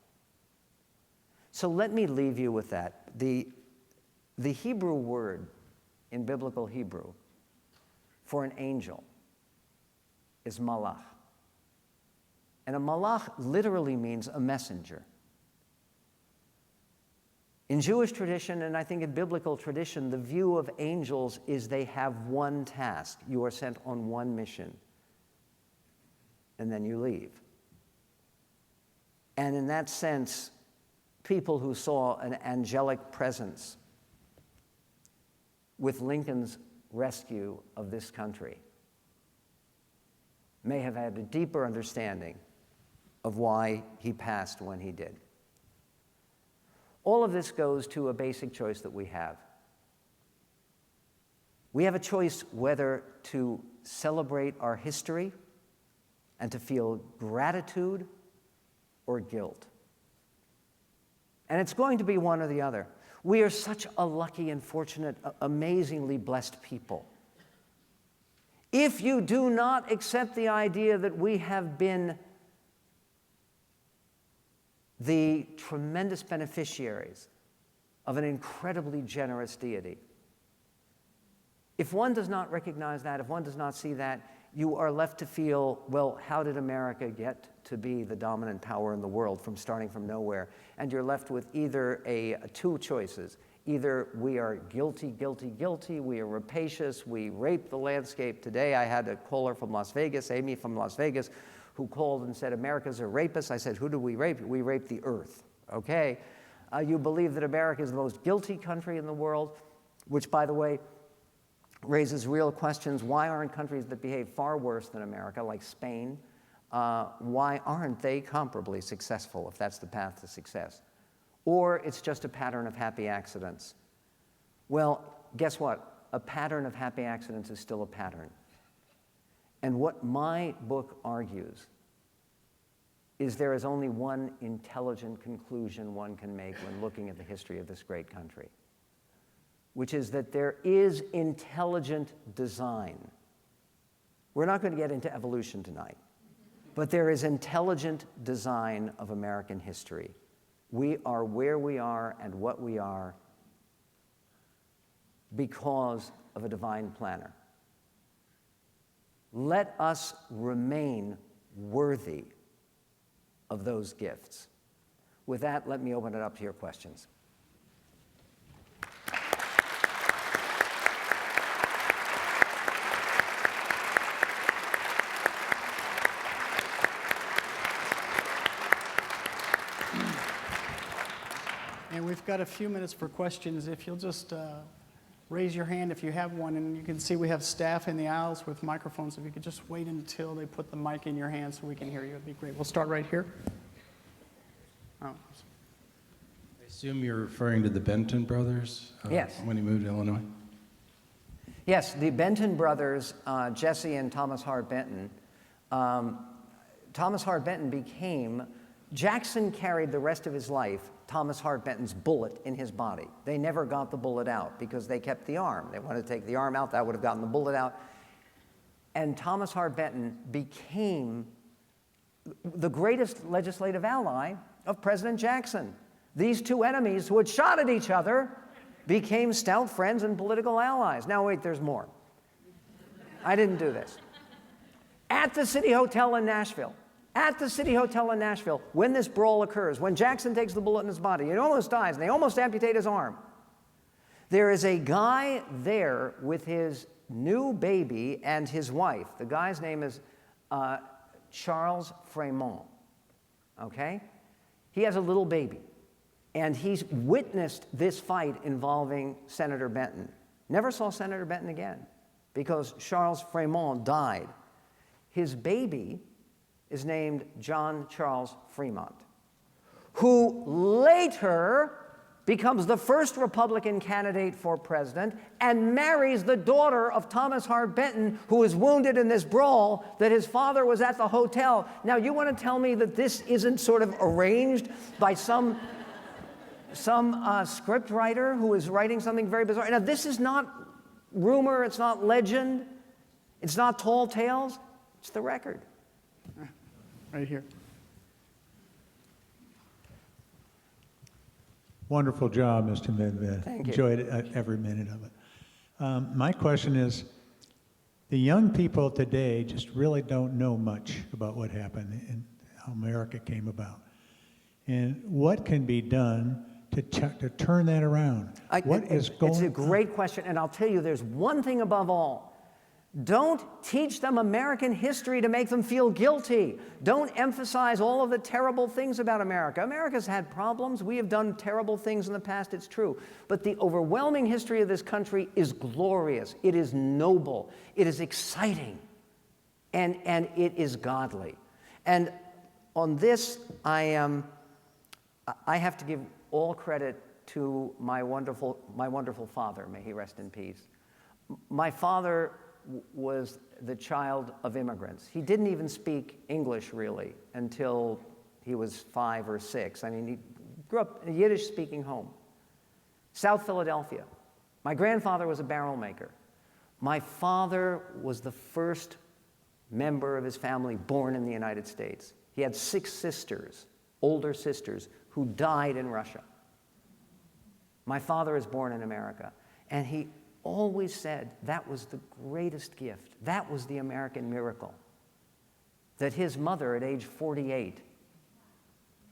So let me leave you with that. The Hebrew word in biblical Hebrew for an angel is malach. And a malach literally means a messenger. In Jewish tradition, and I think in biblical tradition, the view of angels is they have one task. You are sent on one mission, and then you leave. And in that sense, people who saw an angelic presence with Lincoln's rescue of this country may have had a deeper understanding of why he passed when he did. All of this goes to a basic choice that we have. We have a choice whether to celebrate our history and to feel gratitude or guilt. And it's going to be one or the other. We are such a lucky and fortunate, amazingly blessed people. If you do not accept the idea that we have been the tremendous beneficiaries of an incredibly generous deity. If one does not recognize that, if one does not see that, you are left to feel, well, how did America get to be the dominant power in the world from starting from nowhere? And you're left with either two choices. Either we are guilty, guilty, guilty, we are rapacious, we rape the landscape. Today I had a caller from Las Vegas, Amy from Las Vegas, who called and said, America's a rapist. I said, who do we rape? We rape the earth, okay? You believe that America is the most guilty country in the world, which, by the way, raises real questions. Why aren't countries that behave far worse than America, like Spain, why aren't they comparably successful if that's the path to success? Or it's just a pattern of happy accidents. Well, guess what? A pattern of happy accidents is still a pattern. And what my book argues is there is only one intelligent conclusion one can make when looking at the history of this great country, which is that there is intelligent design. We're not going to get into evolution tonight, but there is intelligent design of American history. We are where we are and what we are because of a divine planner. Let us remain worthy of those gifts. With that, let me open it up to your questions. And we've got a few minutes for questions. If you'll just raise your hand if you have one, and you can see we have staff in the aisles with microphones. If you could just wait until they put the mic in your hand so we can hear you, it'd be great. We'll start right here. Oh. I assume you're referring to the Benton Brothers? Yes. When he moved to Illinois? Yes, the Benton Brothers, Jesse and Thomas Hart Benton. Thomas Hart Benton became, Jackson carried the rest of his life Thomas Hart Benton's bullet in his body. They never got the bullet out because they kept the arm. They wanted to take the arm out, that would have gotten the bullet out. And Thomas Hart Benton became the greatest legislative ally of President Jackson. These two enemies who had shot at each other became stout friends and political allies. Now wait, there's more. I didn't do this. At the City Hotel in Nashville, when this brawl occurs, when Jackson takes the bullet in his body, he almost dies, and they almost amputate his arm. There is a guy there with his new baby and his wife. The guy's name is Charles Fremont, okay? He has a little baby, and he's witnessed this fight involving Senator Benton. Never saw Senator Benton again because Charles Fremont died. His baby is named John Charles Fremont, who later becomes the first Republican candidate for president and marries the daughter of Thomas Hart Benton, who was wounded in this brawl that his father was at the hotel. Now, you want to tell me that this isn't sort of arranged by some script writer who is writing something very bizarre? Now, this is not rumor, it's not legend, it's not tall tales, it's the record. Right here. Wonderful job, Mr. Medved. Thank you. Enjoyed every minute of it. My question is, the young people today just really don't know much about what happened and how America came about. And what can be done to turn that around? It's a great question, and I'll tell you, there's one thing above all. Don't teach them American history to make them feel guilty. Don't emphasize all of the terrible things about America. America's had problems. We have done terrible things in the past, it's true. But the overwhelming history of this country is glorious. It is noble. It is exciting. And it is godly. And on this, I have to give all credit to my wonderful father. May he rest in peace. My father was the child of immigrants. He didn't even speak English, really, until he was 5 or 6. I mean, he grew up in a Yiddish-speaking home. South Philadelphia. My grandfather was a barrel maker. My father was the first member of his family born in the United States. He had 6 sisters. older sisters who died in Russia. My father is born in America, and he always said that was the greatest gift. That was the American miracle. That his mother, at age 48,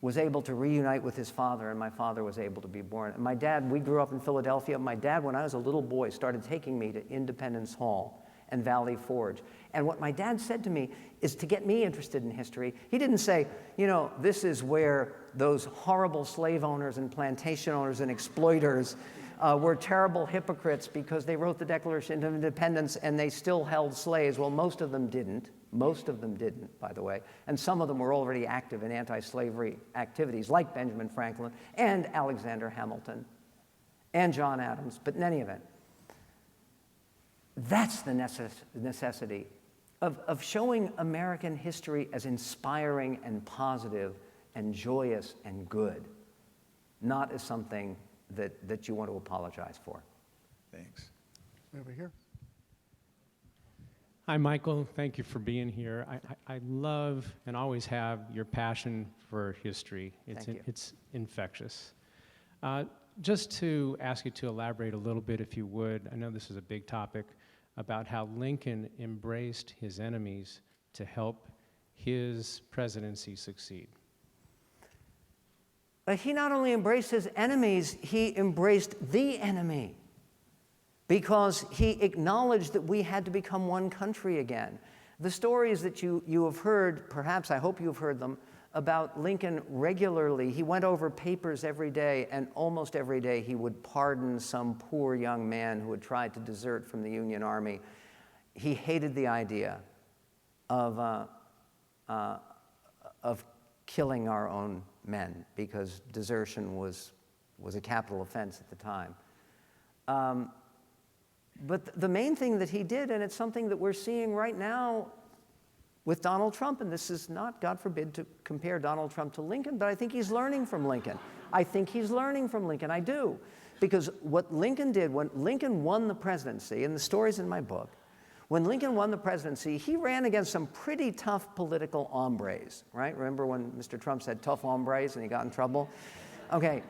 was able to reunite with his father, and my father was able to be born. And my dad, we grew up in Philadelphia. My dad, when I was a little boy, started taking me to Independence Hall and Valley Forge. And what my dad said to me is to get me interested in history. He didn't say, you know, this is where those horrible slave owners and plantation owners and exploiters were terrible hypocrites because they wrote the Declaration of Independence and they still held slaves. Well, most of them didn't. Most of them didn't, by the way. And some of them were already active in anti-slavery activities, like Benjamin Franklin and Alexander Hamilton and John Adams. But in any event, that's the necessity of showing American history as inspiring and positive and joyous and good, not as something that you want to apologize for. Thanks. Over here. Hi, Michael. Thank you for being here. I love and always have your passion for history. Thank you. It's infectious. Just to ask you to elaborate a little bit, if you would, I know this is a big topic, about how Lincoln embraced his enemies to help his presidency succeed. He not only embraced his enemies, he embraced the enemy, because he acknowledged that we had to become one country again. The stories that you have heard, perhaps I hope you've heard them, about Lincoln regularly. He went over papers every day, and almost every day he would pardon some poor young man who had tried to desert from the Union Army. He hated the idea of killing our own men, because desertion was a capital offense at the time. But the main thing that he did, and it's something that we're seeing right now with Donald Trump, and this is not, God forbid, to compare Donald Trump to Lincoln, but I think he's learning from Lincoln. I think he's learning from Lincoln, I do. Because what Lincoln did, when Lincoln won the presidency, and the story's in my book, when Lincoln won the presidency, he ran against some pretty tough political hombres, right? Remember when Mr. Trump said tough hombres and he got in trouble? Okay.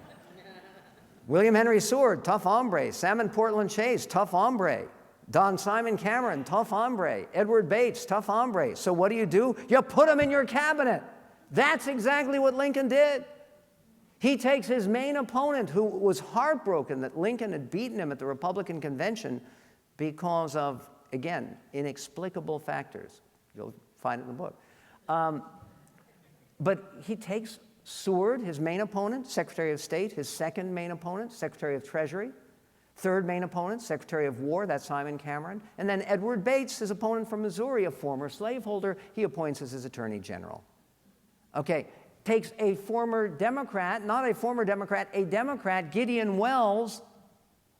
William Henry Seward, tough hombre. Salmon Portland Chase, tough hombre. Don Simon Cameron, tough hombre. Edward Bates, tough hombre. So what do? You put him in your cabinet. That's exactly what Lincoln did. He takes his main opponent, who was heartbroken that Lincoln had beaten him at the Republican convention because of, again, inexplicable factors. You'll find it in the book. But he takes Seward, his main opponent, Secretary of State, his second main opponent, Secretary of Treasury, third main opponent, Secretary of War, that's Simon Cameron, and then Edward Bates, his opponent from Missouri, a former slaveholder, he appoints as his Attorney General. Okay, takes a former Democrat, not a former Democrat, a Democrat, Gideon Welles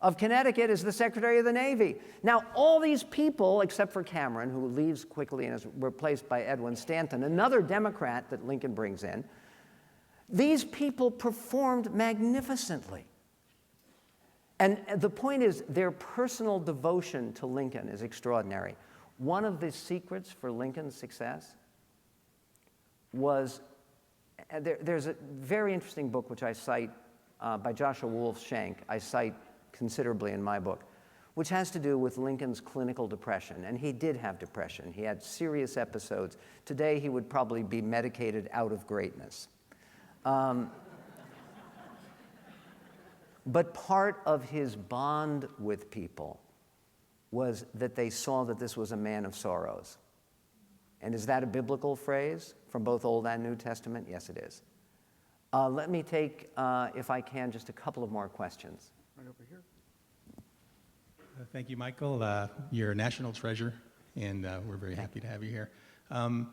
of Connecticut, as the Secretary of the Navy. Now, all these people, except for Cameron, who leaves quickly and is replaced by Edwin Stanton, another Democrat that Lincoln brings in, these people performed magnificently. And the point is, their personal devotion to Lincoln is extraordinary. One of the secrets for Lincoln's success was, there's a very interesting book which I cite by Joshua Wolf-Shank, I cite considerably in my book, which has to do with Lincoln's clinical depression. And he did have depression. He had serious episodes. Today, he would probably be medicated out of greatness. But part of his bond with people was that they saw that this was a man of sorrows. And is that a biblical phrase from both Old and New Testament? Yes, it is. Let me take, if I can, just a couple of more questions. Right over here. Thank you, Michael. You're a national treasure, and we're very happy to have you here. I'm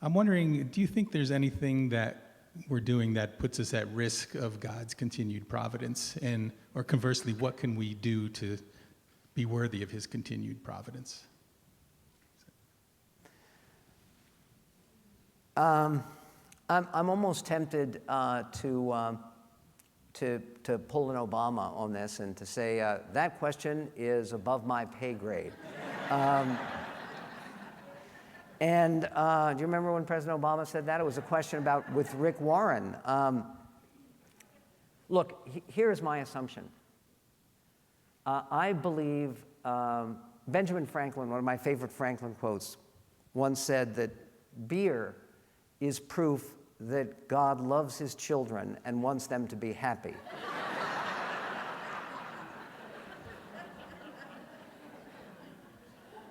wondering, do you think there's anything that we're doing that puts us at risk of God's continued providence? And, or conversely, what can we do to be worthy of his continued providence? I'm almost tempted to pull an Obama on this and to say, that question is above my pay grade. And do you remember when President Obama said that? It was a question about with Rick Warren. Look, here's my assumption. I believe Benjamin Franklin, one of my favorite Franklin quotes, once said that beer is proof that God loves his children and wants them to be happy.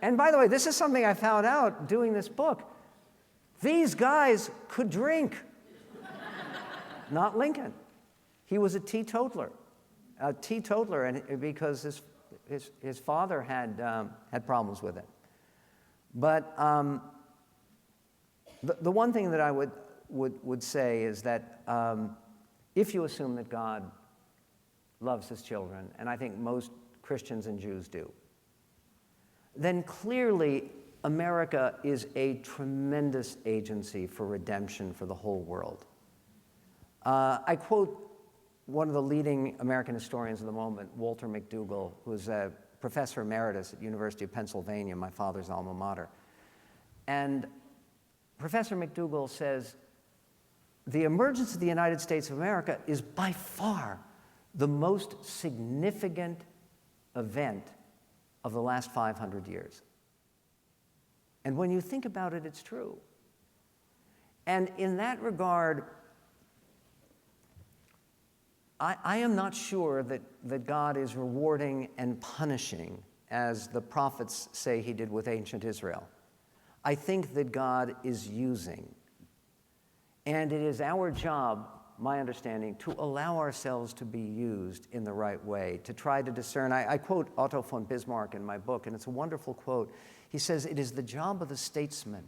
And by the way, this is something I found out doing this book. These guys could drink. Not Lincoln. He was a teetotaler. And because his father had problems with it. But the one thing that I would say is that if you assume that God loves his children, and I think most Christians and Jews do, then clearly America is a tremendous agency for redemption for the whole world. I quote one of the leading American historians of the moment, Walter McDougall, who's a professor emeritus at University of Pennsylvania, my father's alma mater. And Professor McDougall says, the emergence of the United States of America is by far the most significant event of the last 500 years. And when you think about it, it's true. And in that regard, I am not sure that God is rewarding and punishing as the prophets say he did with ancient Israel. I think that God is using. And it is our job, my understanding, to allow ourselves to be used in the right way, to try to discern. I quote Otto von Bismarck in my book, and it's a wonderful quote. He says, "It is the job of the statesman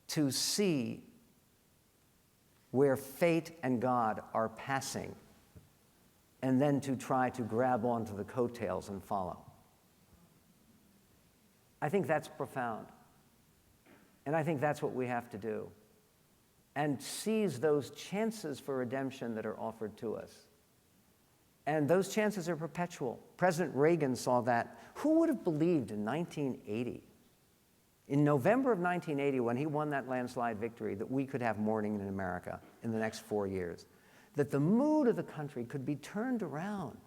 to see where fate and God are passing, and then to try to grab onto the coattails and follow." I think that's profound. And I think that's what we have to do. And seize those chances for redemption that are offered to us. And those chances are perpetual. President Reagan saw that. Who would have believed in 1980, in November of 1980, when he won that landslide victory, that we could have mourning in America in the next 4 years? That the mood of the country could be turned around?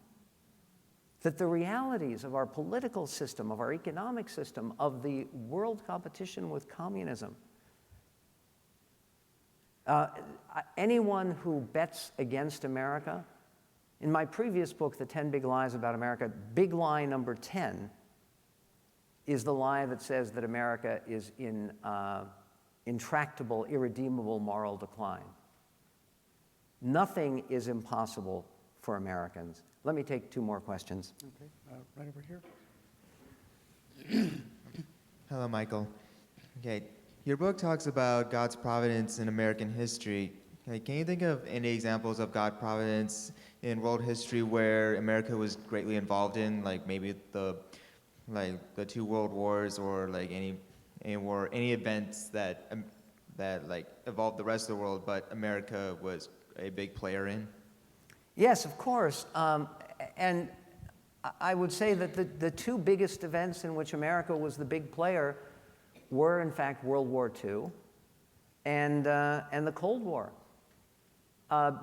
That the realities of our political system, of our economic system, of the world competition with communism, anyone who bets against America, in my previous book, The 10 Big Lies About America, big lie number 10 is the lie that says that America is in intractable, irredeemable moral decline. Nothing is impossible for Americans. Let me take 2 more questions. Okay, right over here. Hello, Michael. Okay, your book talks about God's providence in American history. Okay, can you think of any examples of God's providence in world history where America was greatly involved in, like maybe the 2 world wars, or like any events that like evolved the rest of the world, but America was a big player in? Yes, of course. And I would say that the 2 biggest events in which America was the big player were, in fact, World War II and the Cold War.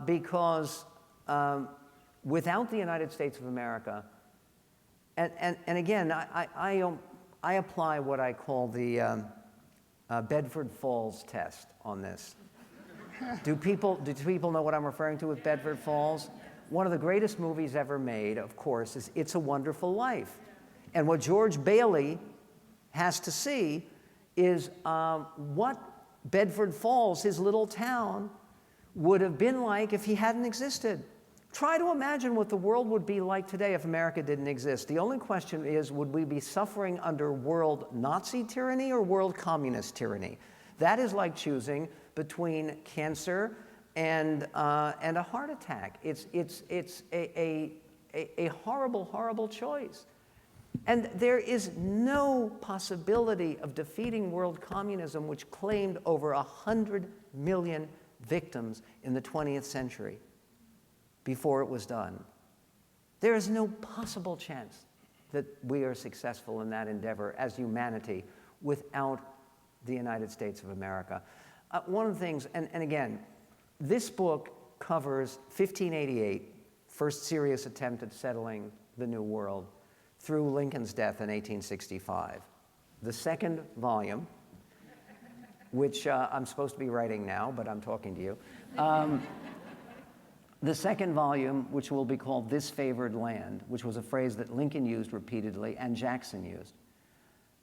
Because without the United States of America, and again, I apply what I call the Bedford Falls test on this. Do people know what I'm referring to with Bedford Falls? One of the greatest movies ever made, of course, is It's a Wonderful Life. And what George Bailey has to see is what Bedford Falls, his little town, would have been like if he hadn't existed. Try to imagine what the world would be like today if America didn't exist. The only question is, would we be suffering under world Nazi tyranny or world communist tyranny? That is like choosing between cancer and a heart attack. It's a horrible, horrible choice. And there is no possibility of defeating world communism, which claimed over 100 million victims in the 20th century before it was done. There is no possible chance that we are successful in that endeavor as humanity without the United States of America. One of the things, and again, this book covers 1588, first serious attempt at settling the New World, through Lincoln's death in 1865. The second volume, which I'm supposed to be writing now, but I'm talking to you. The second volume, which will be called This Favored Land, which was a phrase that Lincoln used repeatedly and Jackson used.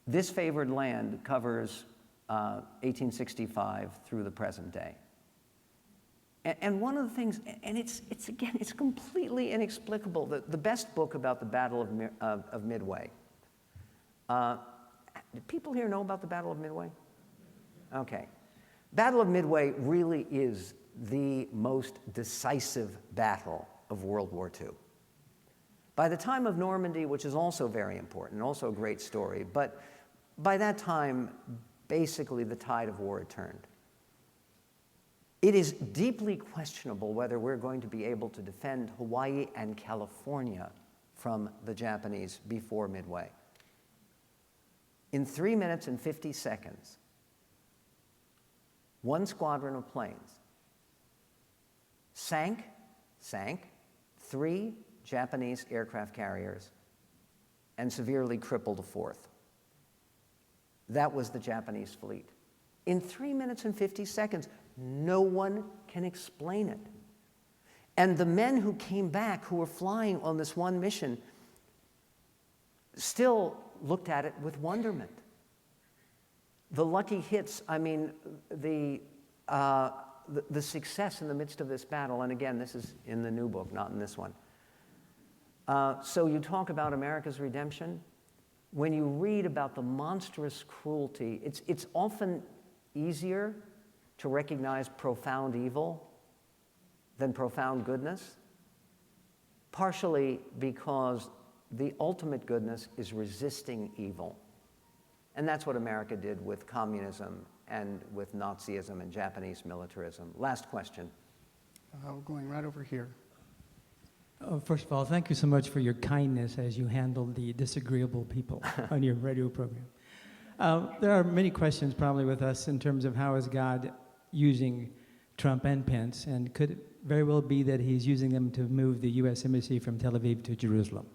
This Favored Land covers 1865 through the present day. And one of the things, and it's again, it's completely inexplicable. The best book about the Battle of Midway. Did people here know about the Battle of Midway? Okay. Battle of Midway really is the most decisive battle of World War II. By the time of Normandy, which is also very important, also a great story, but by that time, basically the tide of war had turned. It is deeply questionable whether we're going to be able to defend Hawaii and California from the Japanese before Midway. In 3 minutes and 50 seconds, one squadron of planes sank 3 Japanese aircraft carriers and severely crippled a 4th. That was the Japanese fleet. In 3 minutes and 50 seconds, no one can explain it. And the men who came back, who were flying on this one mission, still looked at it with wonderment. The lucky hits, I mean, the success in the midst of this battle, and again, this is in the new book, not in this one. So you talk about America's redemption. When you read about the monstrous cruelty, it's often easier to recognize profound evil than profound goodness, partially because the ultimate goodness is resisting evil. And that's what America did with communism and with Nazism and Japanese militarism. Last question. Going right over here. First of all, thank you so much for your kindness as you handled the disagreeable people on your radio program. There are many questions probably with us in terms of how is God using Trump and Pence, and could it very well be that he's using them to move the U.S. Embassy from Tel Aviv to Jerusalem?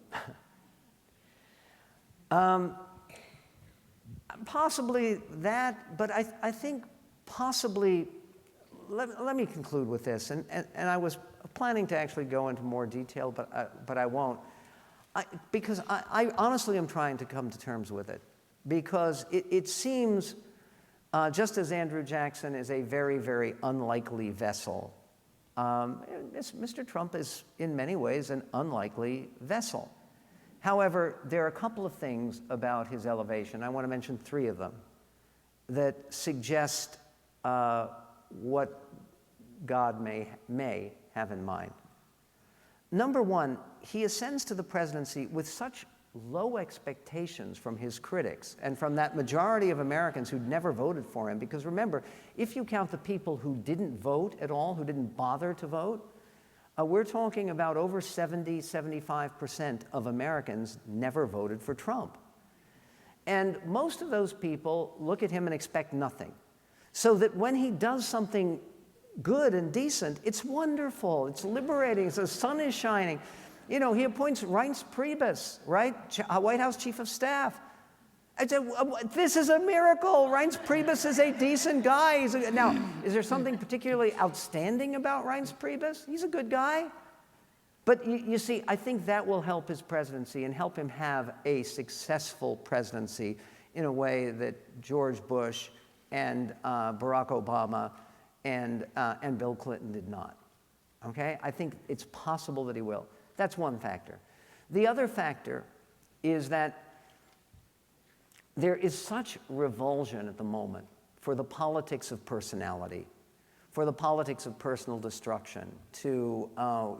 Possibly that, but I think possibly, let me conclude with this, and I was planning to actually go into more detail, but I won't, because I honestly am trying to come to terms with it, because it seems, just as Andrew Jackson is a very, very unlikely vessel, Mr. Trump is in many ways an unlikely vessel. However, there are a couple of things about his elevation, I want to mention 3 of them, that suggest what God may have in mind. Number 1, he ascends to the presidency with such low expectations from his critics and from that majority of Americans who'd never voted for him. Because remember, if you count the people who didn't vote at all, who didn't bother to vote, we're talking about over 75% of Americans never voted for Trump. And most of those people look at him and expect nothing. So that when he does something good and decent, it's wonderful, it's liberating, the sun is shining. You know, he appoints Reince Priebus, right? White House Chief of Staff. I said, this is a miracle. Reince Priebus is a decent guy. Now, is there something particularly outstanding about Reince Priebus? He's a good guy. But you see, I think that will help his presidency and help him have a successful presidency in a way that George Bush and Barack Obama and Bill Clinton did not. Okay? I think it's possible that he will. That's one factor. The other factor is that there is such revulsion at the moment for the politics of personality, for the politics of personal destruction, to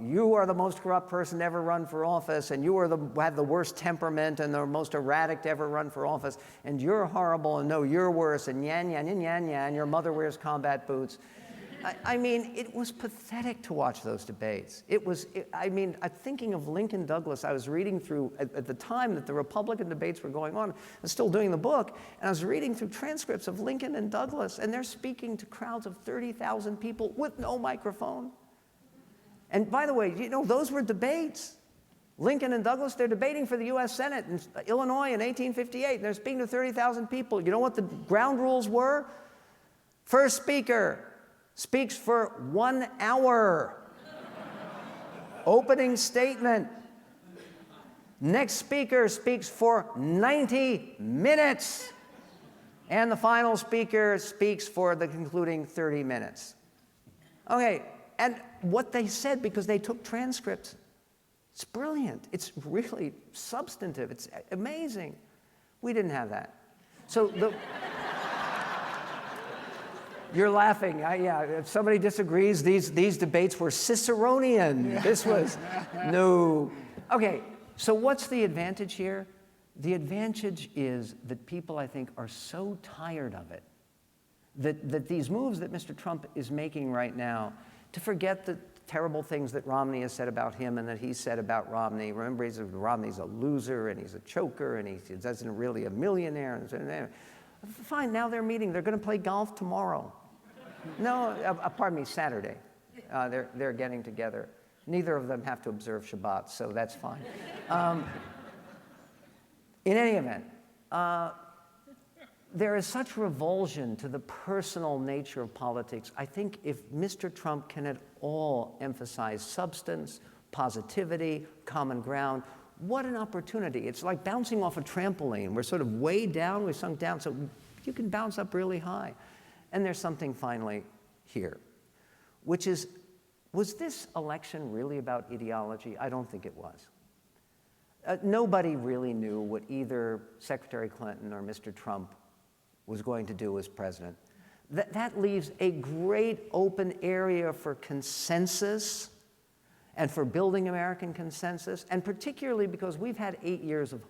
you are the most corrupt person to ever run for office, and you are have the worst temperament and the most erratic to ever run for office, and you're horrible, and no, you're worse, and yan, yan, yan, yan, yan, your mother wears combat boots. I mean, it was pathetic to watch those debates. I'm thinking of Lincoln Douglas. I was reading through, at the time that the Republican debates were going on, I was still doing the book, and I was reading through transcripts of Lincoln and Douglas, and they're speaking to crowds of 30,000 people with no microphone. And by the way, you know, those were debates. Lincoln and Douglas, they're debating for the U.S. Senate in Illinois in 1858, and they're speaking to 30,000 people. You know what the ground rules were? First speaker speaks for 1 hour. Opening statement. Next speaker speaks for 90 minutes. And the final speaker speaks for the concluding 30 minutes. Okay, and what they said, because they took transcripts, it's brilliant. It's really substantive. It's amazing. We didn't have that. So you're laughing. Yeah, if somebody disagrees, these debates were Ciceronian. This was, no. Okay, so what's the advantage here? The advantage is that people, I think, are so tired of it, that these moves that Mr. Trump is making right now, to forget the terrible things that Romney has said about him and that he said about Romney. Remember, Romney's a loser, and he's a choker, and he isn't really a millionaire. And fine, now they're meeting. They're going to play golf tomorrow. No, pardon me, Saturday. They're getting together. Neither of them have to observe Shabbat, so that's fine. In any event, there is such revulsion to the personal nature of politics. I think if Mr. Trump can at all emphasize substance, positivity, common ground, what an opportunity. It's like bouncing off a trampoline. We're sort of way down, we've sunk down, so you can bounce up really high. And there's something finally here, which is, was this election really about ideology? I don't think it was. Nobody really knew what either Secretary Clinton or Mr. Trump was going to do as president. That leaves a great open area for consensus and for building American consensus, and particularly because we've had 8 years of,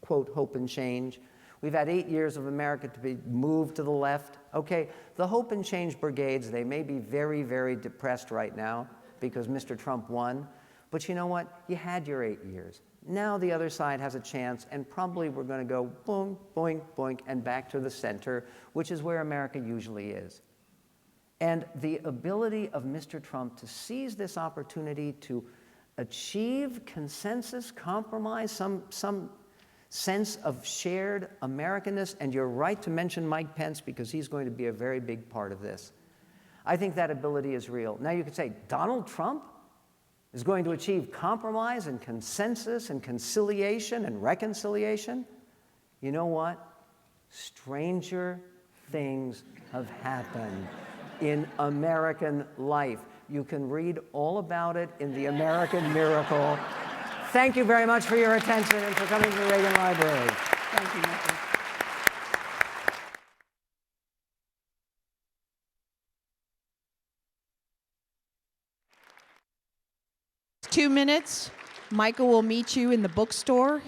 quote, hope and change. We've had 8 years of America to be moved to the left. Okay, the hope and change brigades, they may be very, very depressed right now because Mr. Trump won, but you know what? You had your 8 years. Now the other side has a chance, and probably we're going to go boom, boing, boink, and back to the center, which is where America usually is. And the ability of Mr. Trump to seize this opportunity to achieve consensus, compromise, some sense of shared Americanness, and you're right to mention Mike Pence because he's going to be a very big part of this. I think that ability is real. Now you could say, Donald Trump is going to achieve compromise and consensus and conciliation and reconciliation? You know what? Stranger things have happened in American life. You can read all about it in The American Miracle. Thank you very much for your attention and for coming to the Reagan Library. Thank you, Michael. 2 minutes. Michael will meet you in the bookstore.